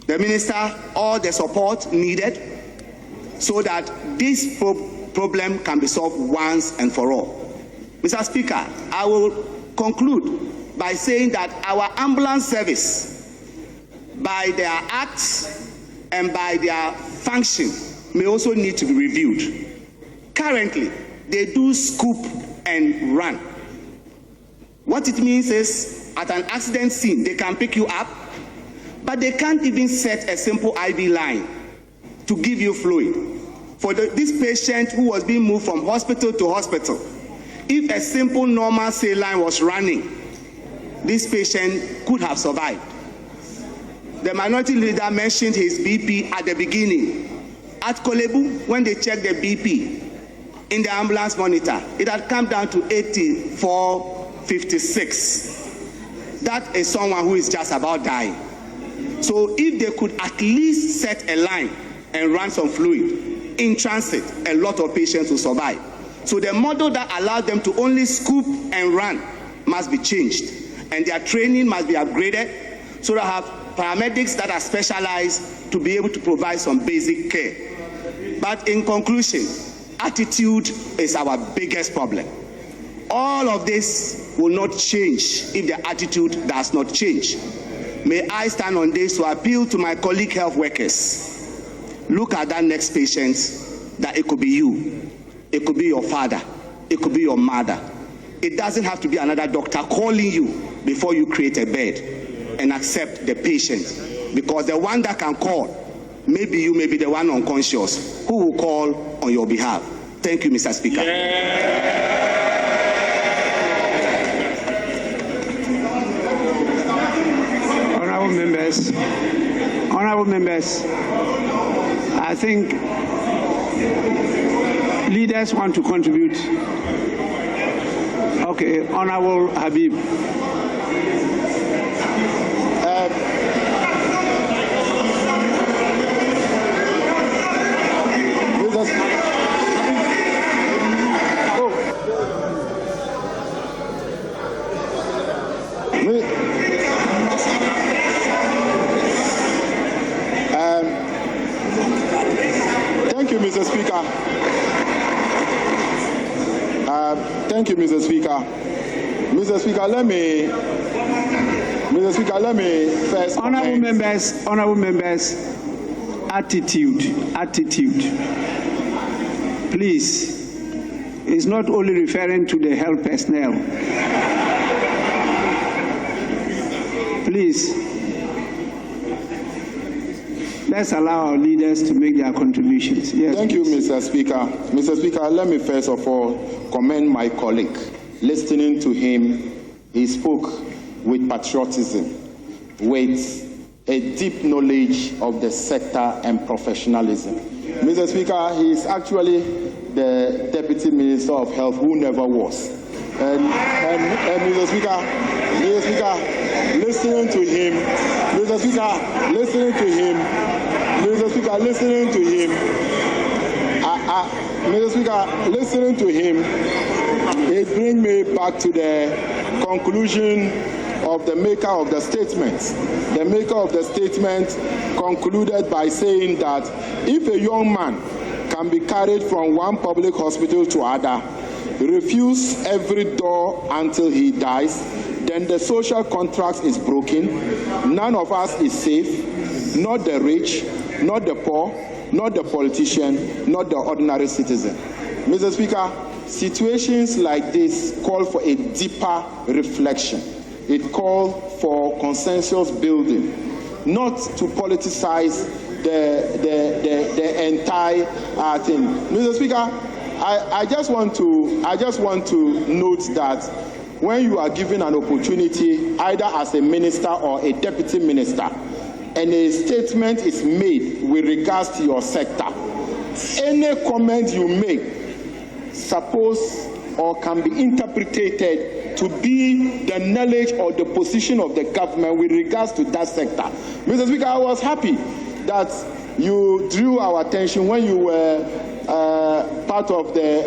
the minister all the support needed so that this problem can be solved once and for all. Mr. Speaker, I will conclude by saying that our ambulance service, by their acts and by their function, may also need to be reviewed. Currently, they do scoop and run. What it means is, at an accident scene, they can pick you up, but they can't even set a simple IV line to give you fluid. For this patient who was being moved from hospital to hospital, if a simple normal saline was running, this patient could have survived. The minority leader mentioned his BP at the beginning. At Kolebu, when they checked the BP in the ambulance monitor, it had come down to 84/56. That is someone who is just about dying. So if they could at least set a line and run some fluid in transit, a lot of patients will survive. So the model that allowed them to only scoop and run must be changed, and their training must be upgraded so that have paramedics that are specialized to be able to provide some basic care. But in conclusion, attitude is our biggest problem. All of this will not change if the attitude does not change. May I stand on this to appeal to my colleague health workers. Look at that next patient, that it could be you, it could be your father, it could be your mother. It doesn't have to be another doctor calling you before you create a bed and accept the patient, because the one that can call, maybe you may be the one unconscious who will call on your behalf. Thank you, Mr. Speaker. Honorable members, I think leaders want to contribute. Okay, Honorable Habib. Thank you, Mr. Speaker. Thank you, Mr. Speaker. Mr. Speaker, let me first. Honorable members, attitude. Please, it's not only referring to the health personnel. Please, let's allow our leaders to make their contributions. Yes, thank you, Mr. Speaker. Mr. Speaker, let me first of all commend my colleague. Listening to him, he spoke with patriotism, with a deep knowledge of the sector and professionalism. Mr. Speaker, he is actually the Deputy Minister of Health who never was. And Mr. Speaker, listening to him, it brings me back to the conclusion of the maker of the statement. The maker of the statement concluded by saying that if a young man can be carried from one public hospital to another, refuse every door until he dies, then the social contract is broken. None of us is safe, not the rich, not the poor, not the politician, not the ordinary citizen. Mr. Speaker, situations like this call for a deeper reflection. It calls for consensus building, not to politicize the entire thing. Mr. Speaker, I just want to note that when you are given an opportunity, either as a minister or a deputy minister, and a statement is made with regards to your sector, any comment you make suppose or can be interpreted to be the knowledge or the position of the government with regards to that sector. Mr. Speaker, I was happy that you drew our attention when you were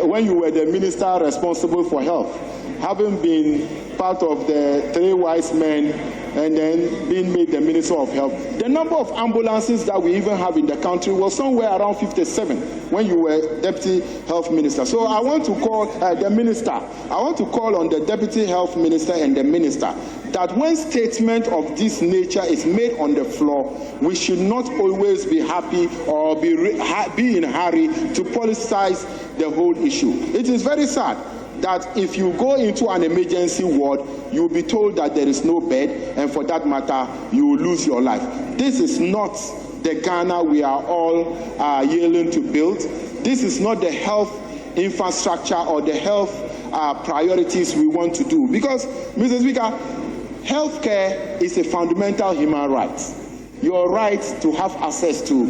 when you were the minister responsible for health, having been part of the three wise men and then being made the Minister of Health. The number of ambulances that we even have in the country was somewhere around 57 when you were Deputy Health Minister. So I want to call the Minister, I want to call on the Deputy Health Minister and the Minister that when statement of this nature is made on the floor, we should not always be happy or be in a hurry to politicize the whole issue. It is very sad that if you go into an emergency ward, you'll be told that there is no bed, and for that matter, you will lose your life. This is not the Ghana we are all yelling to build. This is not the health infrastructure or the health priorities we want to do. Because, Mr. Speaker, healthcare is a fundamental human right. Your right to have access to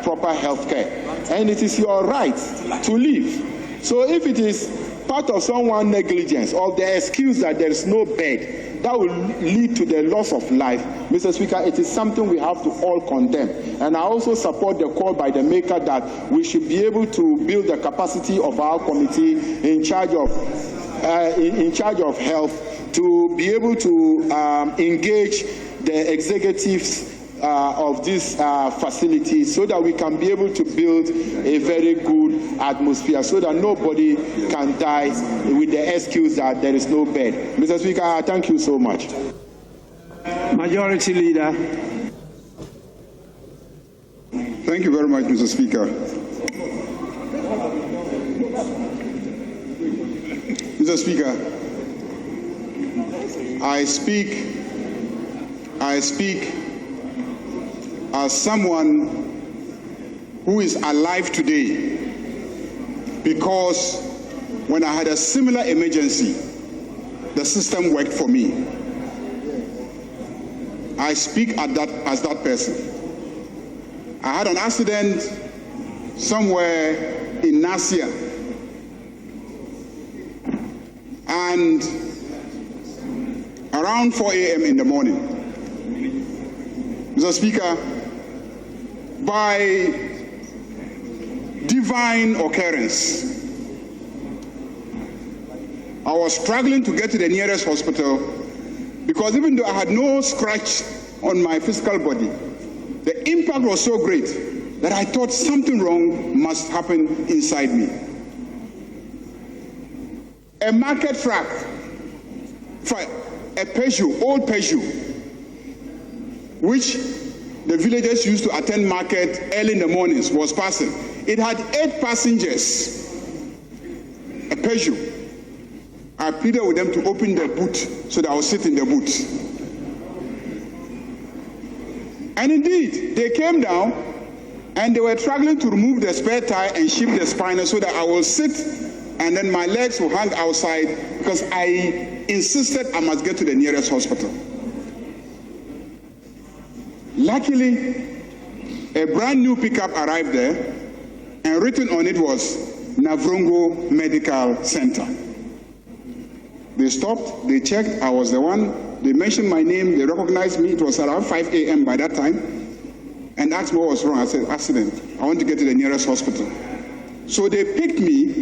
proper healthcare, and it is your right to live. So if it is part of someone's negligence or the excuse that there is no bed, that will lead to the loss of life, Mr. Speaker, it is something we have to all condemn. And I also support the call by the maker that we should be able to build the capacity of our committee in charge of health to be able to engage the executives of these facilities so that we can be able to build a very good atmosphere so that nobody can die with the excuse that there is no bed. Mr. Speaker, I thank you so much. Majority Leader. Thank you very much, Mr. Speaker. Mr. Speaker, I speak as someone who is alive today because when I had a similar emergency, the system worked for me. I speak as that person. I had an accident somewhere in Nasia, and around 4 a.m. in the morning, Mr. Speaker, by divine occurrence, I was struggling to get to the nearest hospital because even though I had no scratch on my physical body, the impact was so great that I thought something wrong must happen inside me. A market truck, a Peugeot, old Peugeot, which the villagers used to attend market early in the mornings, was passing. It had 8 passengers, a Peugeot. I pleaded with them to open the boot so that I would sit in the boot. And indeed, they came down and they were struggling to remove the spare tire and shift the spinner so that I will sit and then my legs will hang outside because I insisted I must get to the nearest hospital. Luckily, a brand new pickup arrived there, and written on it was Navrongo Medical Center. They stopped, they checked, I was the one, they mentioned my name, they recognized me, it was around 5 a.m. by that time, and asked me what was wrong. I said, accident, I want to get to the nearest hospital. So they picked me,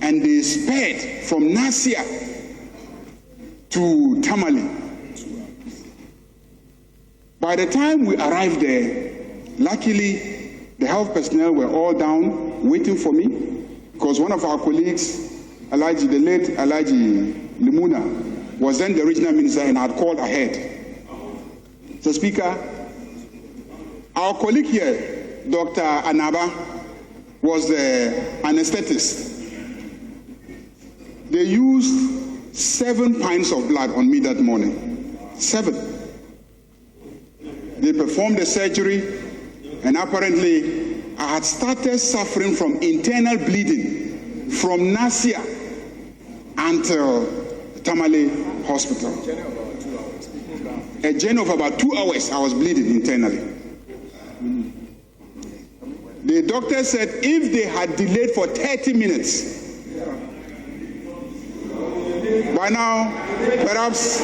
and they sped from Nasia to Tamale. By the time we arrived there, luckily, the health personnel were all down waiting for me because one of our colleagues, the late Alaji Limuna, was then the regional minister and had called ahead. So, Speaker, our colleague here, Dr. Anaba, was the anesthetist. They used 7 pints of blood on me that morning. 7. They performed the surgery, and apparently I had started suffering from internal bleeding from Nasia until Tamale Hospital. A journey of about 2 hours, I was bleeding internally. The doctor said if they had delayed for 30 minutes, by now, perhaps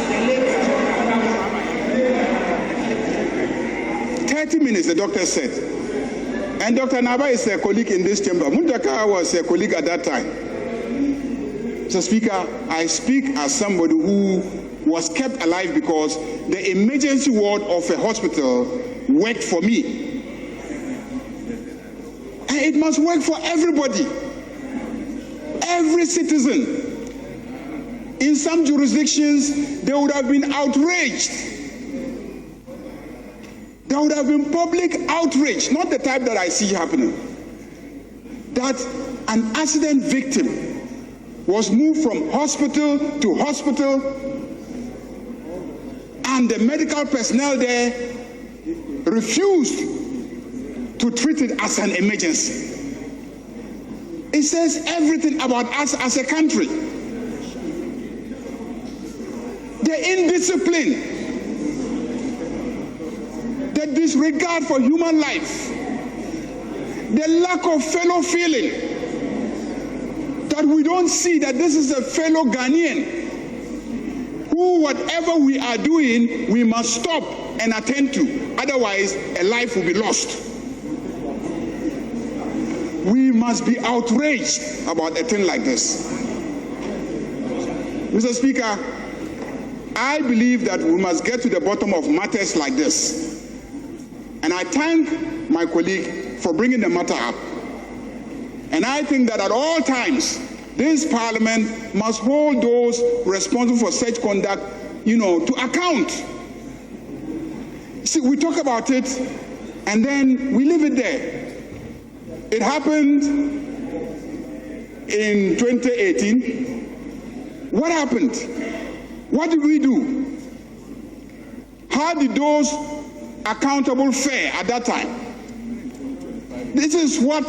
30 minutes, the doctor said. And Dr. Naba is a colleague in this chamber. Muntaka was a colleague at that time. So, Speaker, I speak as somebody who was kept alive because the emergency ward of a hospital worked for me. And it must work for everybody, every citizen. In some jurisdictions, they would have been outraged. There would have been public outrage, not the type that I see happening. That an accident victim was moved from hospital to hospital, and the medical personnel there refused to treat it as an emergency. It says everything about us as a country. The indiscipline, the disregard for human life, the lack of fellow feeling, that we don't see that this is a fellow Ghanaian who, whatever we are doing, we must stop and attend to. Otherwise, a life will be lost. We must be outraged about a thing like this. Mr. Speaker, I believe that we must get to the bottom of matters like this. And I thank my colleague for bringing the matter up. And I think that at all times, this Parliament must hold those responsible for such conduct, to account. See, we talk about it, and then we leave it there. It happened in 2018. What happened? What did we do? How did those accountable fare at that time? This is what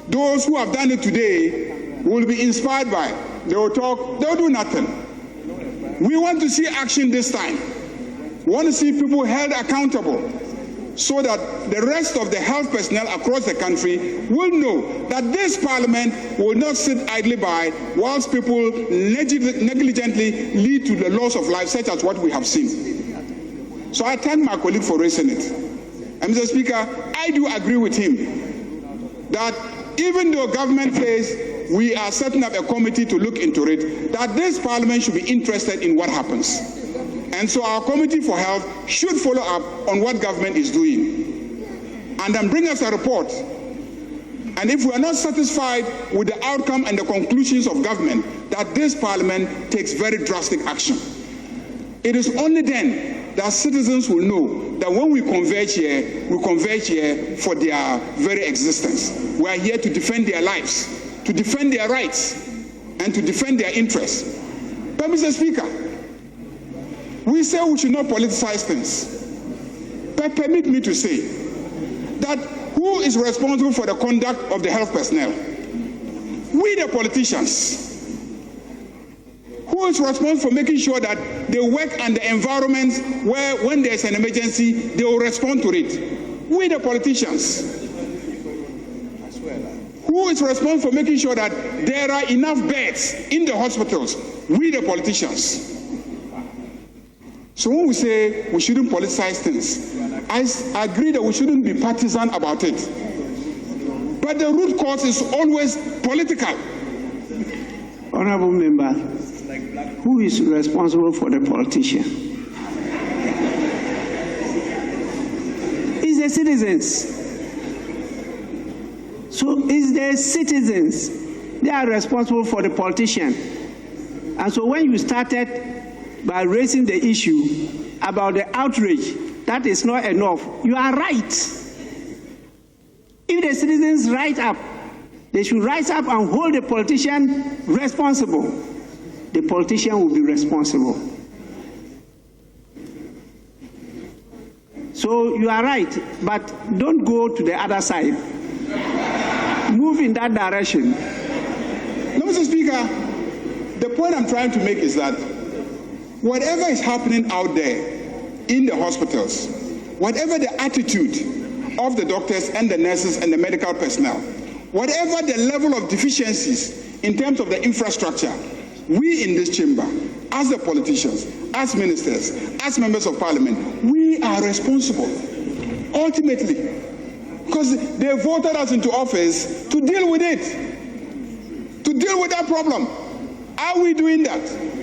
those who have done it today will be inspired by. They will talk, they will do nothing. We want to see action this time. We want to see people held accountable so that the rest of the health personnel across the country will know that this Parliament will not sit idly by whilst people negligently lead to the loss of life, such as what we have seen. So I thank my colleague for raising it. And Mr. Speaker, I do agree with him that even though government says we are setting up a committee to look into it, that this Parliament should be interested in what happens. And so our Committee for Health should follow up on what government is doing and then bring us a report. And if we are not satisfied with the outcome and the conclusions of government, that this Parliament takes very drastic action. It is only then that citizens will know that when we converge here for their very existence. We are here to defend their lives, to defend their rights, and to defend their interests. But Mr. Speaker, we say we should not politicize things. But permit me to say that who is responsible for the conduct of the health personnel? We, the politicians. Who is responsible for making sure that they work under environments where when there's an emergency, they will respond to it? We, the politicians. Who is responsible for making sure that there are enough beds in the hospitals? We, the politicians. So when we say we shouldn't politicize things, I agree that we shouldn't be partisan about it. But the root cause is always political. Honorable member, who is responsible for the politician? It's the citizens. So it's the citizens. They are responsible for the politician. And so when you started by raising the issue about the outrage, that is not enough. You are right. If the citizens rise up, they should rise up and hold the politician responsible. The politician will be responsible. So you are right, but don't go to the other side. Move in that direction. No, Mr. Speaker, the point I'm trying to make is that whatever is happening out there in the hospitals, whatever the attitude of the doctors and the nurses and the medical personnel, whatever the level of deficiencies in terms of the infrastructure, we in this chamber, as the politicians, as ministers, as members of parliament, we are responsible, ultimately, because they voted us into office to deal with it, to deal with that problem. Are we doing that?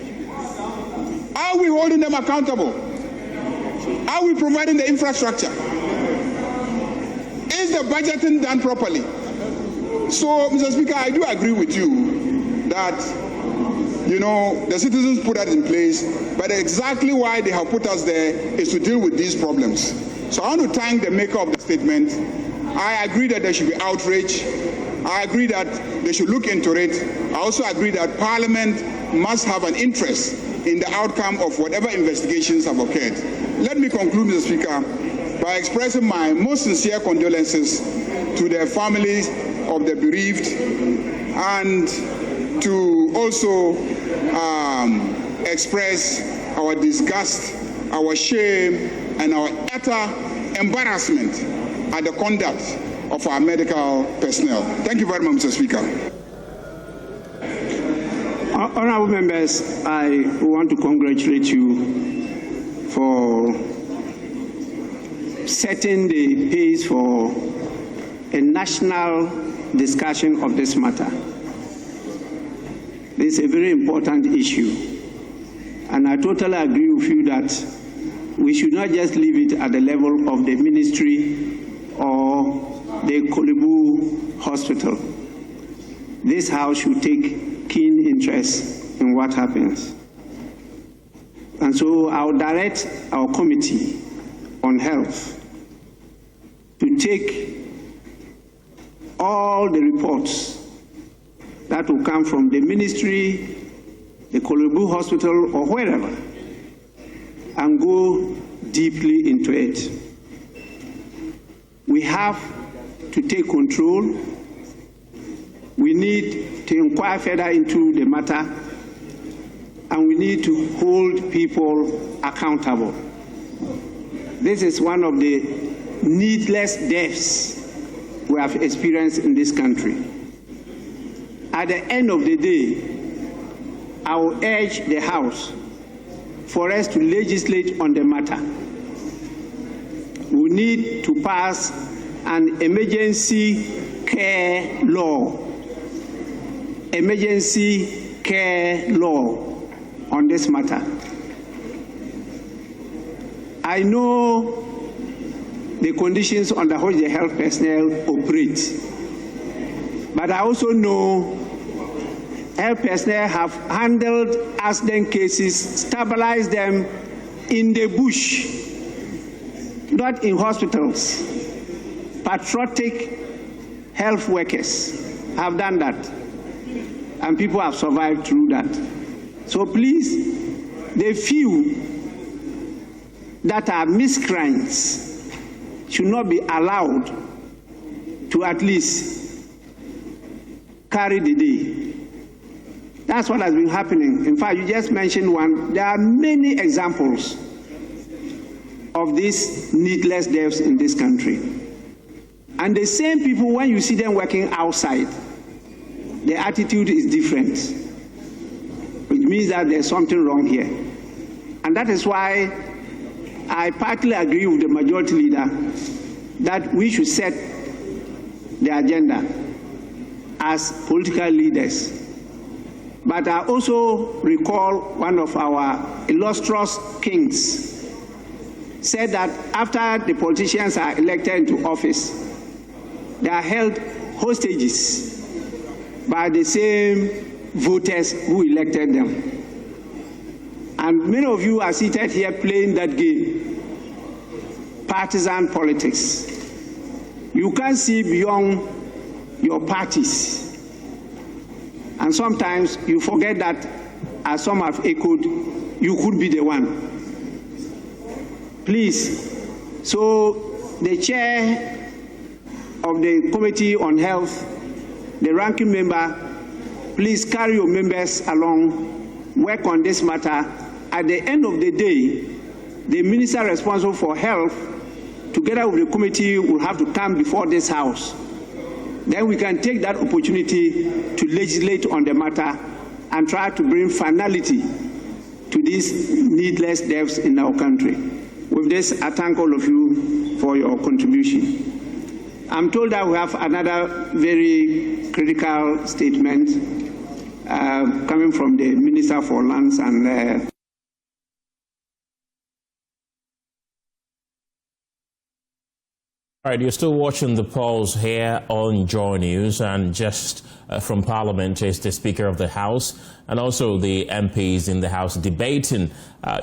Are we holding them accountable? Are we providing the infrastructure? Is the budgeting done properly? So, Mr. Speaker, I do agree with you that, the citizens put that in place, but exactly why they have put us there is to deal with these problems. So I want to thank the maker of the statement. I agree that there should be outrage. I agree that they should look into it. I also agree that Parliament must have an interest in the outcome of whatever investigations have occurred. Let me conclude, Mr. Speaker, by expressing my most sincere condolences to the families of the bereaved and to also express our disgust, our shame, and our utter embarrassment at the conduct of our medical personnel. Thank you very much, Mr. Speaker. Honourable members, I want to congratulate you for setting the pace for a national discussion of this matter. This is a very important issue, and I totally agree with you that we should not just leave it at the level of the ministry or the Kolebu Hospital. This House should take keen interest in what happens. And so I'll direct our committee on health to take all the reports that will come from the ministry, the Kolebu Hospital, or wherever, and go deeply into it. We have to take control. We need to inquire further into the matter, and we need to hold people accountable. This is one of the needless deaths we have experienced in this country. At the end of the day, I will urge the House for us to legislate on the matter. We need to pass an emergency care law. Emergency care law on this matter. I know the conditions under which the health personnel operate, but I also know health personnel have handled accident cases, stabilized them in the bush, not in hospitals. Patriotic health workers have done that, and people have survived through that. So please, the few that are miscreants should not be allowed to at least carry the day. That's what has been happening. In fact, you just mentioned one. There are many examples of these needless deaths in this country. And the same people, when you see them working outside, the attitude is different, which means that there's something wrong here. And that is why I partly agree with the majority leader that we should set the agenda as political leaders. But I also recall one of our illustrious kings said that after the politicians are elected into office, they are held hostages by the same voters who elected them. And many of you are seated here playing that game, partisan politics. You can't see beyond your parties. And sometimes you forget that, as some have echoed, you could be the one. Please, so the chair of the Committee on Health, the ranking member, please carry your members along, work on this matter. At the end of the day, the minister responsible for health, together with the committee, will have to come before this House. Then we can take that opportunity to legislate on the matter and try to bring finality to these needless deaths in our country. With this, I thank all of you for your contribution. I'm told that we have another very critical statement coming from the Minister for Lands and All right, you're still watching the polls here on Joy News, and just from Parliament is the Speaker of the House and also the MPs in the House debating.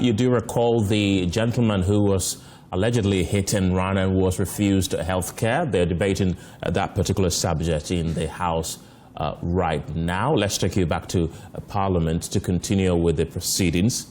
You do recall the gentleman who was allegedly hit and run and was refused health care. They're debating that particular subject in the House right now. Let's take you back to Parliament to continue with the proceedings.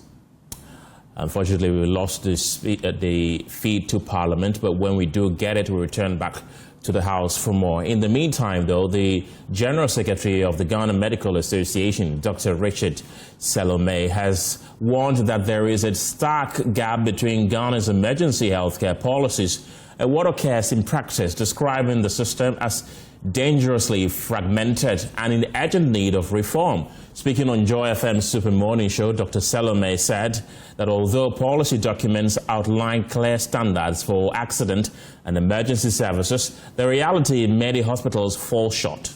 Unfortunately, we lost the feed to Parliament, but when we do get it, we return back to the House for more. In the meantime, though, the General Secretary of the Ghana Medical Association, Dr. Richard Salome, has warned that there is a stark gap between Ghana's emergency healthcare policies and what occurs in practice, describing the system as dangerously fragmented and in urgent need of reform. Speaking on Joy FM's Super Morning Show, Dr. Salome said that although policy documents outline clear standards for accident and emergency services, the reality in many hospitals falls short.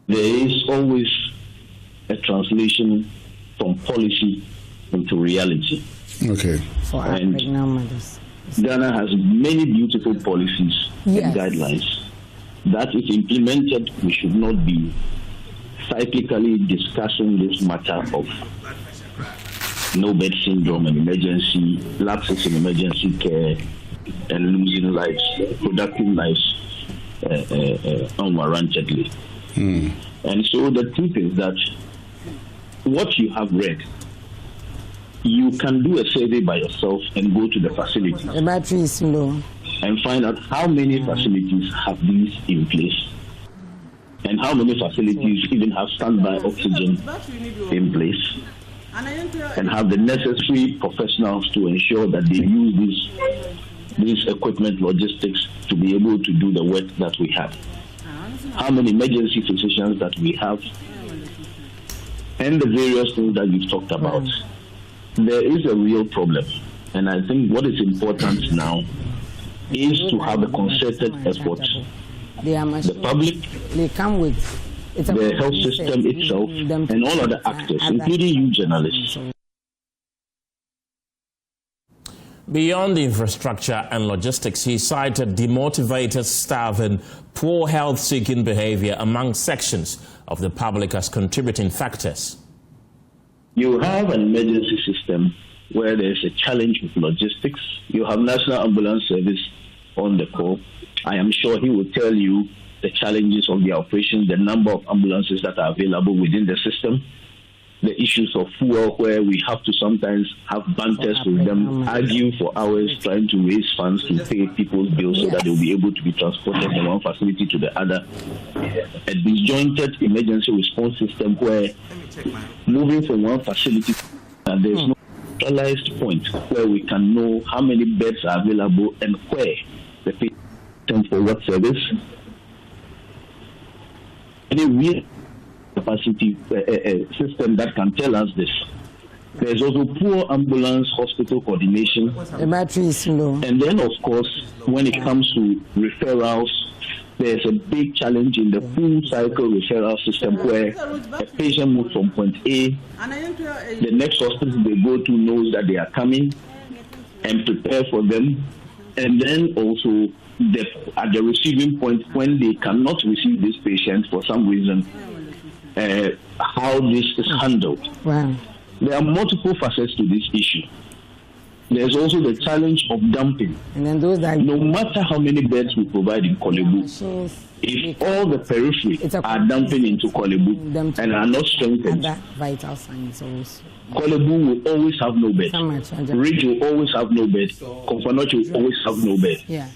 There is always a translation from policy into reality. Okay. And Ghana has many beautiful policies and guidelines that, if implemented, we should not be cyclically discussing this matter of no-bed syndrome and emergency, lapses in emergency care, and losing lives, productive lives unwarrantedly. And so the truth is that what you have read, you can do a survey by yourself and go to the facility and find out how many facilities have these in place and how many facilities even have standby oxygen in place and have the necessary professionals to ensure that they use these equipment logistics to be able to do the work that we have. How many emergency physicians that we have, and the various things that you've talked about. There is a real problem, and I think what is important now is to have a concerted effort. The public, the health system itself, and all other actors, including you journalists. Beyond infrastructure and logistics, he cited demotivated staff and poor health-seeking behavior among sections of the public as contributing factors. You have an emergency system where there's a challenge with logistics. You have National Ambulance Service on the call. I am sure he will tell you the challenges of the operation, the number of ambulances that are available within the system, the issues of fuel where we have to sometimes have banters with them, argue for hours trying to raise funds to pay people's bills so that they'll be able to be transported from one facility to the other. A disjointed emergency response system where moving from one facility and there's no centralized point where we can know how many beds are available and where the patient for what service. Any real capacity system that can tell us this. There's also poor ambulance hospital coordination. And then, of course, when it comes to referrals, there's a big challenge in the full cycle referral system where a patient moves from point A, the next hospital they go to knows that they are coming and prepare for them. And then also at the receiving point when they cannot receive this patient for some reason, how this is handled. Wow. There are multiple facets to this issue. There's also the challenge of dumping. And then those that no matter how many beds we provide in Kolebu, if all the periphery are dumping into Kolebu and are not strengthened, vital signs also. Kolebu will always have no bed. Ridge will always have no bed. Konfanoche will always have no bed. Yeah.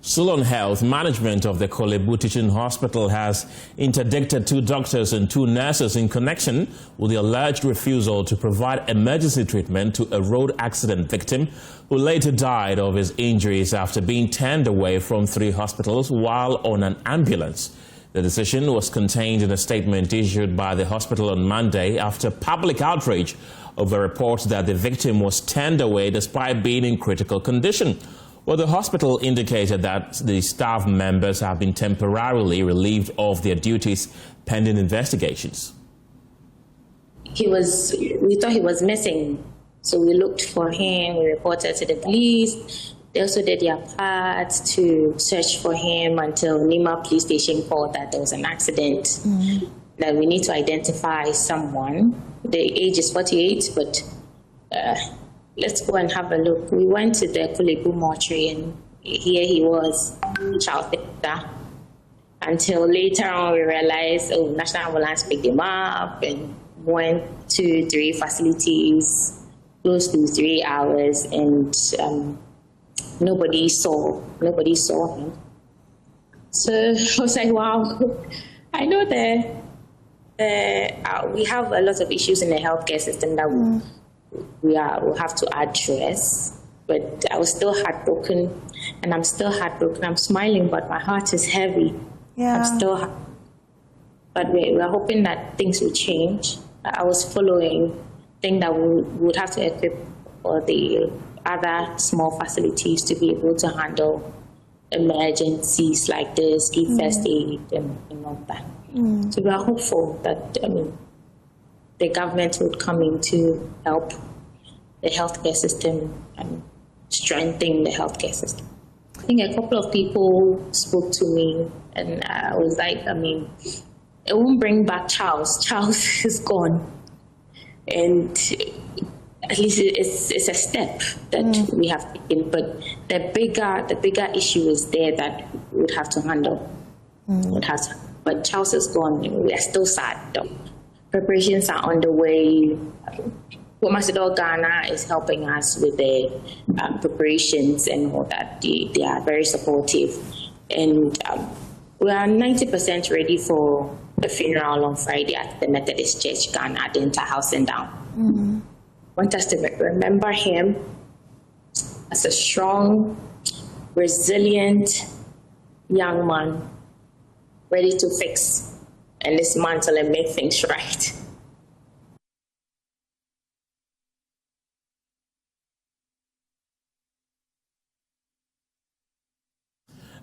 Still on health, management of the Kolebu Teaching Hospital has interdicted 2 doctors and 2 nurses in connection with the alleged refusal to provide emergency treatment to a road accident victim who later died of his injuries after being turned away from 3 hospitals while on an ambulance. The decision was contained in a statement issued by the hospital on Monday after public outrage over reports that the victim was turned away despite being in critical condition. Well, the hospital indicated that the staff members have been temporarily relieved of their duties pending investigations. We thought he was missing, so we looked for him, we reported to the police, They also did their part to search for him until Nima police station called that there was an accident, that we need to identify someone. The age is 48, but let's go and have a look. We went to the Kulebu mortuary, and here he was, child victor. Until later on, we realized, National Ambulance picked him up and went to 3 facilities, close to 3 hours, and nobody saw him. So I was like, wow, I know that we have a lot of issues in the healthcare system that we'll have to address. But I was still heartbroken, and I'm still heartbroken. I'm smiling, but my heart is heavy. Yeah. But we're hoping that things will change. I was following, think that we would have to equip all the other small facilities to be able to handle emergencies like this, give first aid and all that. So we are hopeful that the government would come in to help the healthcare system and strengthen the healthcare system. I think a couple of people spoke to me, and I was like, it won't bring back Charles. Charles is gone. And at least it's a step that we have taken. But the bigger issue is there that we would have to handle. But Charles is gone. We are still sad, though. Preparations are underway. Womasidol Ghana is helping us with the preparations and all that. They are very supportive. And we are 90% ready for the funeral on Friday at the Methodist Church Ghana at the Interhouse and Down. Want us to remember him as a strong, resilient young man, ready to fix and dismantle and make things right.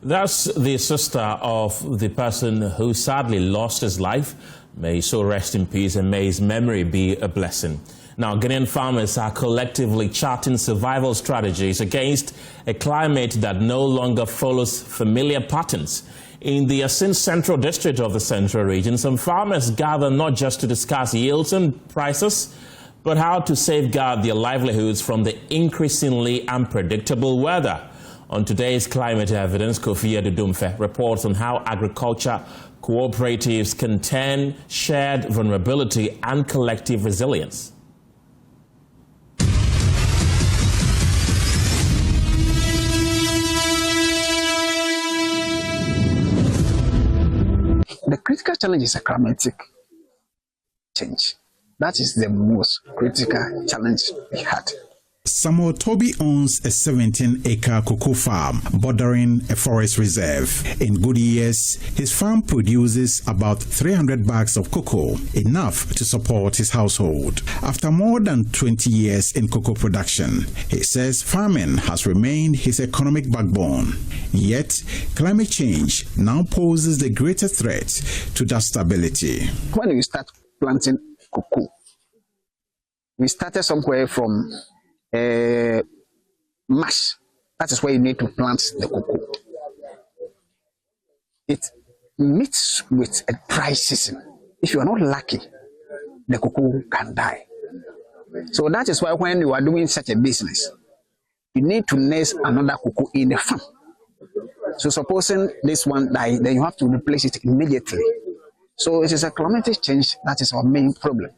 That's the sister of the person who sadly lost his life. May he so rest in peace, and may his memory be a blessing. Now, Ghanaian farmers are collectively charting survival strategies against a climate that no longer follows familiar patterns. In the Asin Central District of the Central Region, some farmers gather not just to discuss yields and prices, but how to safeguard their livelihoods from the increasingly unpredictable weather. On today's Climate Evidence, Kofi Adudumfe reports on how agriculture cooperatives can turn shared vulnerability and collective resilience. The critical challenge is a climatic change. That is the most critical challenge we had. Samuel Toby owns a 17-acre cocoa farm bordering a forest reserve. In good years, his farm produces about 300 bags of cocoa, enough to support his household. After more than 20 years in cocoa production, he says farming has remained his economic backbone. Yet, climate change now poses the greatest threat to that stability. When we start planting cocoa, we started somewhere from March. That is where you need to plant the cocoa. It meets with a dry season. If you are not lucky, the cocoa can die. So that is why when you are doing such a business, you need to nurse another cocoa in the farm. So supposing this one dies, then you have to replace it immediately. So it is a climatic change that is our main problem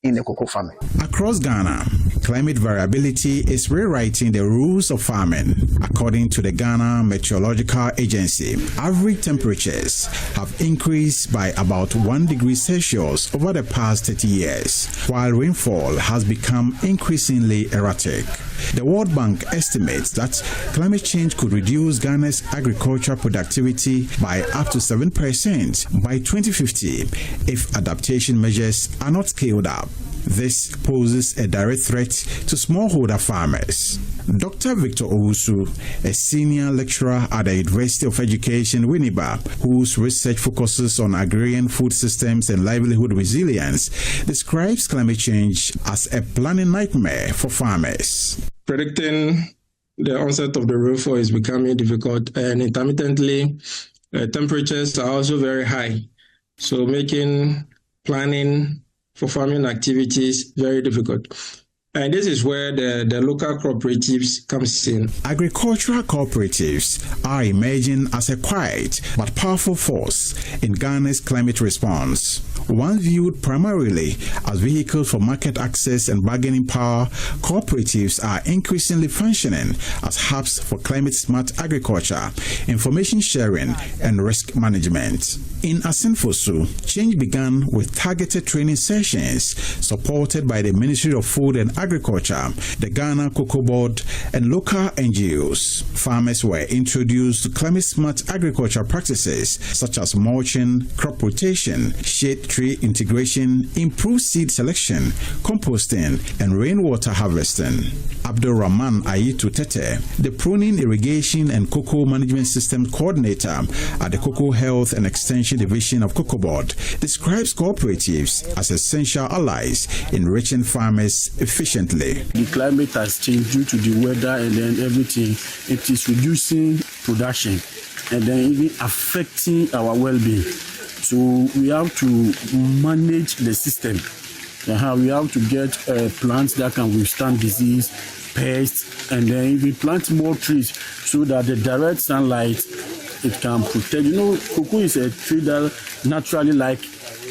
in the cocoa farming. Across Ghana, climate variability is rewriting the rules of farming. According to the Ghana Meteorological Agency, average temperatures have increased by about 1 degree Celsius over the past 30 years, while rainfall has become increasingly erratic. The World Bank estimates that climate change could reduce Ghana's agricultural productivity by up to 7% by 2050 if adaptation measures are not scaled up. This poses a direct threat to smallholder farmers. Dr. Victor Owusu, a senior lecturer at the University of Education, Winneba, whose research focuses on agrarian food systems and livelihood resilience, describes climate change as a planning nightmare for farmers. Predicting the onset of the rainfall is becoming difficult, and intermittently, temperatures are also very high. So making planning for farming activities very difficult. And this is where the local cooperatives comes in. Agricultural cooperatives are emerging as a quiet but powerful force in Ghana's climate response. Once viewed primarily as vehicles for market access and bargaining power, cooperatives are increasingly functioning as hubs for climate-smart agriculture, information sharing, and risk management. In Asenfosu, change began with targeted training sessions supported by the Ministry of Food and Agriculture, the Ghana Cocoa Board, and local NGOs. Farmers were introduced to climate-smart agriculture practices such as mulching, crop rotation, shade tree integration, improved seed selection, composting, and rainwater harvesting. Abdul Rahman Ayitu Tete, the Pruning, Irrigation, and Cocoa Management System Coordinator at the Cocoa Health and Extension Division of Cocoa Board, describes cooperatives as essential allies in reaching farmers efficiently. The climate has changed due to the weather and then everything. It is reducing production and then even affecting our well-being. So we have to manage the system. We have to get plants that can withstand disease, pests, and then even plant more trees so that the direct sunlight, it can protect. Cocoa is a tree that naturally like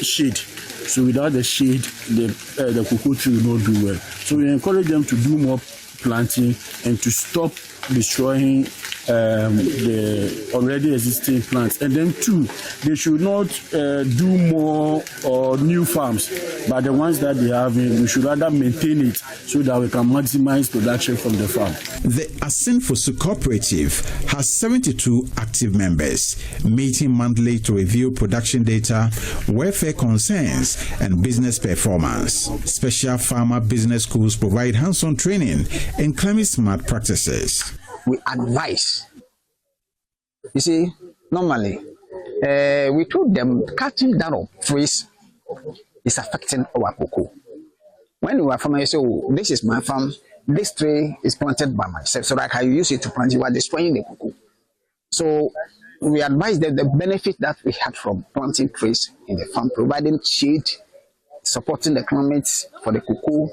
shade. So without the shade, the cocoa tree will not do well. So we encourage them to do more planting and to stop destroying the already existing plants. And then two, they should not do more new farms, but the ones that they have, we should rather maintain it so that we can maximize production from the farm. The Asenfosu Cooperative has 72 active members, meeting monthly to review production data, welfare concerns, and business performance. Special farmer business schools provide hands-on training in climate-smart practices. We advise. You see, normally, we told them cutting down of trees is affecting our cocoa. When you are farmer, you say, oh, this is my farm, this tree is planted by myself, so that I use it to plant, you are destroying the cocoa. So we advise that the benefit that we had from planting trees in the farm, providing shade, supporting the climate for the cocoa.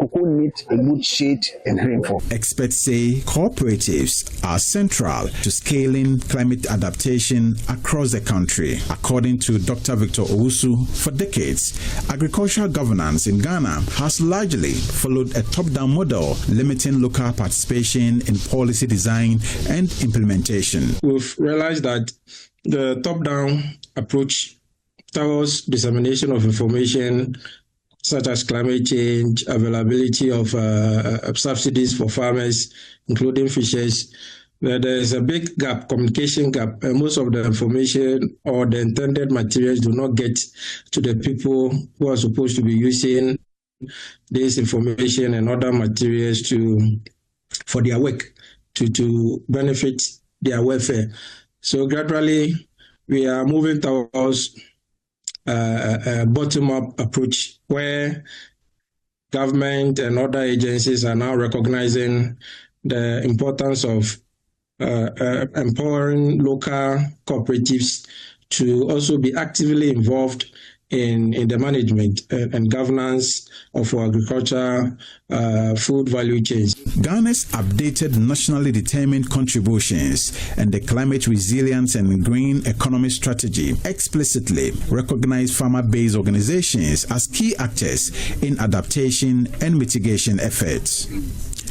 Cocoa needs a good shade and rainfall. Experts say cooperatives are central to scaling climate adaptation across the country. According to Dr. Victor Owusu, for decades, agricultural governance in Ghana has largely followed a top-down model, limiting local participation in policy design and implementation. We've realized that the top-down approach towards dissemination of information such as climate change, availability of subsidies for farmers, including fishers, there is a big gap, communication gap, and most of the information or the intended materials do not get to the people who are supposed to be using this information and other materials for their work, to benefit their welfare. So gradually, we are moving towards a bottom-up approach where government and other agencies are now recognizing the importance of empowering local cooperatives to also be actively involved in the management and governance of our agriculture food value chains. Ghana's updated nationally determined contributions and the climate resilience and green economy strategy explicitly recognize farmer-based organizations as key actors in adaptation and mitigation efforts.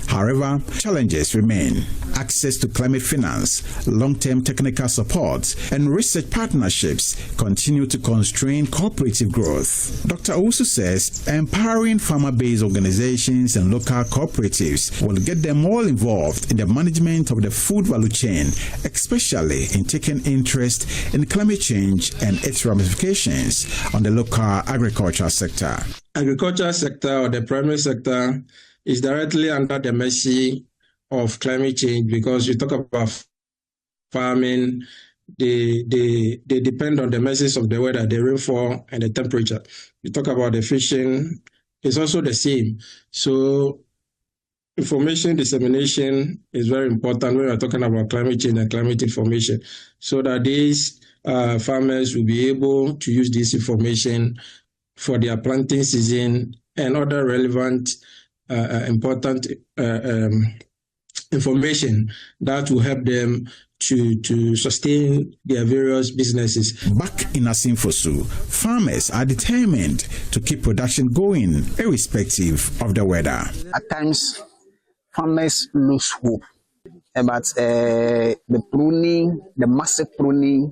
However, challenges remain. Access to climate finance, long-term technical support, and research partnerships continue to constrain cooperative growth. Dr. Owusu says empowering farmer-based organizations and local cooperatives will get them all involved in the management of the food value chain, especially in taking interest in climate change and its ramifications on the local agriculture sector. Agriculture sector or the primary sector is directly under the mercy of climate change because you talk about farming, they depend on the mercies of the weather, the rainfall, and the temperature. You talk about the fishing, it's also the same. So information dissemination is very important when we're talking about climate change and climate information, so that these farmers will be able to use this information for their planting season and other relevant, important information that will help them to sustain their various businesses. Back in Asinfosu, farmers are determined to keep production going irrespective of the weather. At times, farmers lose hope about the pruning, the massive pruning,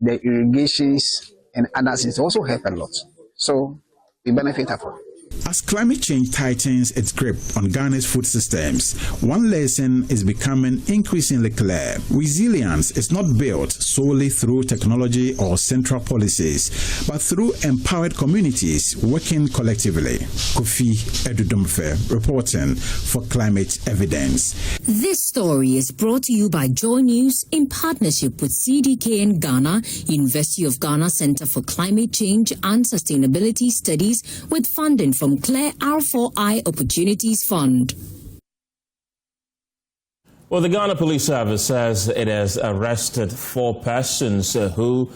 the irrigations, and others. It also help a lot. So we benefit from it. As climate change tightens its grip on Ghana's food systems, one lesson is becoming increasingly clear. Resilience is not built solely through technology or central policies, but through empowered communities working collectively. Kofi Edudomfe reporting for Climate Evidence. This story is brought to you by Joy News in partnership with CDKN Ghana, University of Ghana Center for Climate Change and Sustainability Studies, with funding from Claire R4I Opportunities Fund. Well, the Ghana Police Service says it has arrested 4 persons who,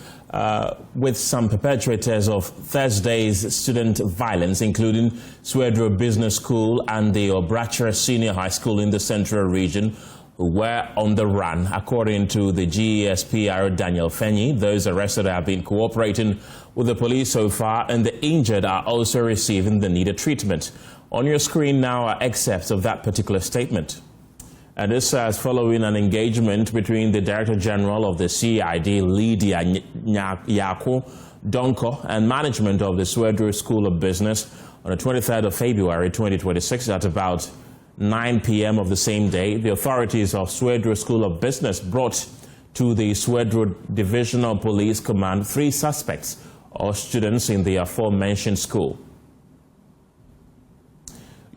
with some perpetrators of Thursday's student violence, including Swedru Business School and the Obrachara Senior High School in the Central Region, who were on the run. According to the GESPR Daniel Fenyi, those arrested have been cooperating with the police so far, and the injured are also receiving the needed treatment. On your screen now are excerpts of that particular statement. And this is following an engagement between the Director General of the CID, Lydia Yako Donko, and management of the Swedru School of Business on the 23rd of February 2026 at about 9 p.m. of the same day. The authorities of Swedru School of Business brought to the Swedru Divisional Police Command 3 suspects or students in the aforementioned school.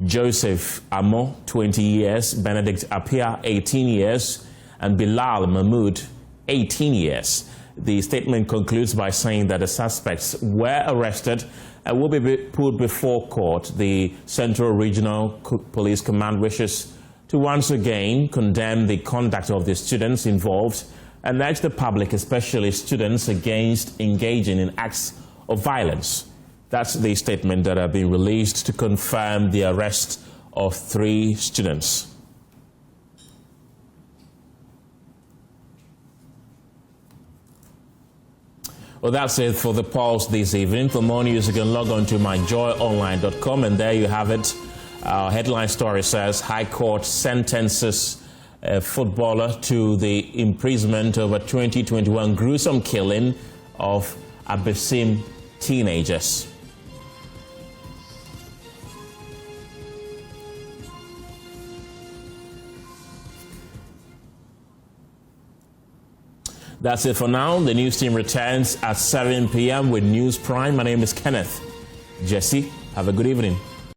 Joseph Amo, 20 years, Benedict Apia, 18 years, and Bilal Mahmoud, 18 years. The statement concludes by saying that the suspects were arrested and will be put before court. The Central Regional Police Command wishes to once again condemn the conduct of the students involved and urge the public, especially students, against engaging in acts of violence. That's the statement that have been released to confirm the arrest of 3 students. Well, that's it for the Pulse this evening. For more news, you can log on to myjoyonline.com, and there you have it. Our headline story says, High Court sentences a footballer to the imprisonment over 2021 gruesome killing of Abesim teenagers. That's it for now. The news team returns at 7 p.m. with News Prime. My name is Kenneth. Jesse, have a good evening.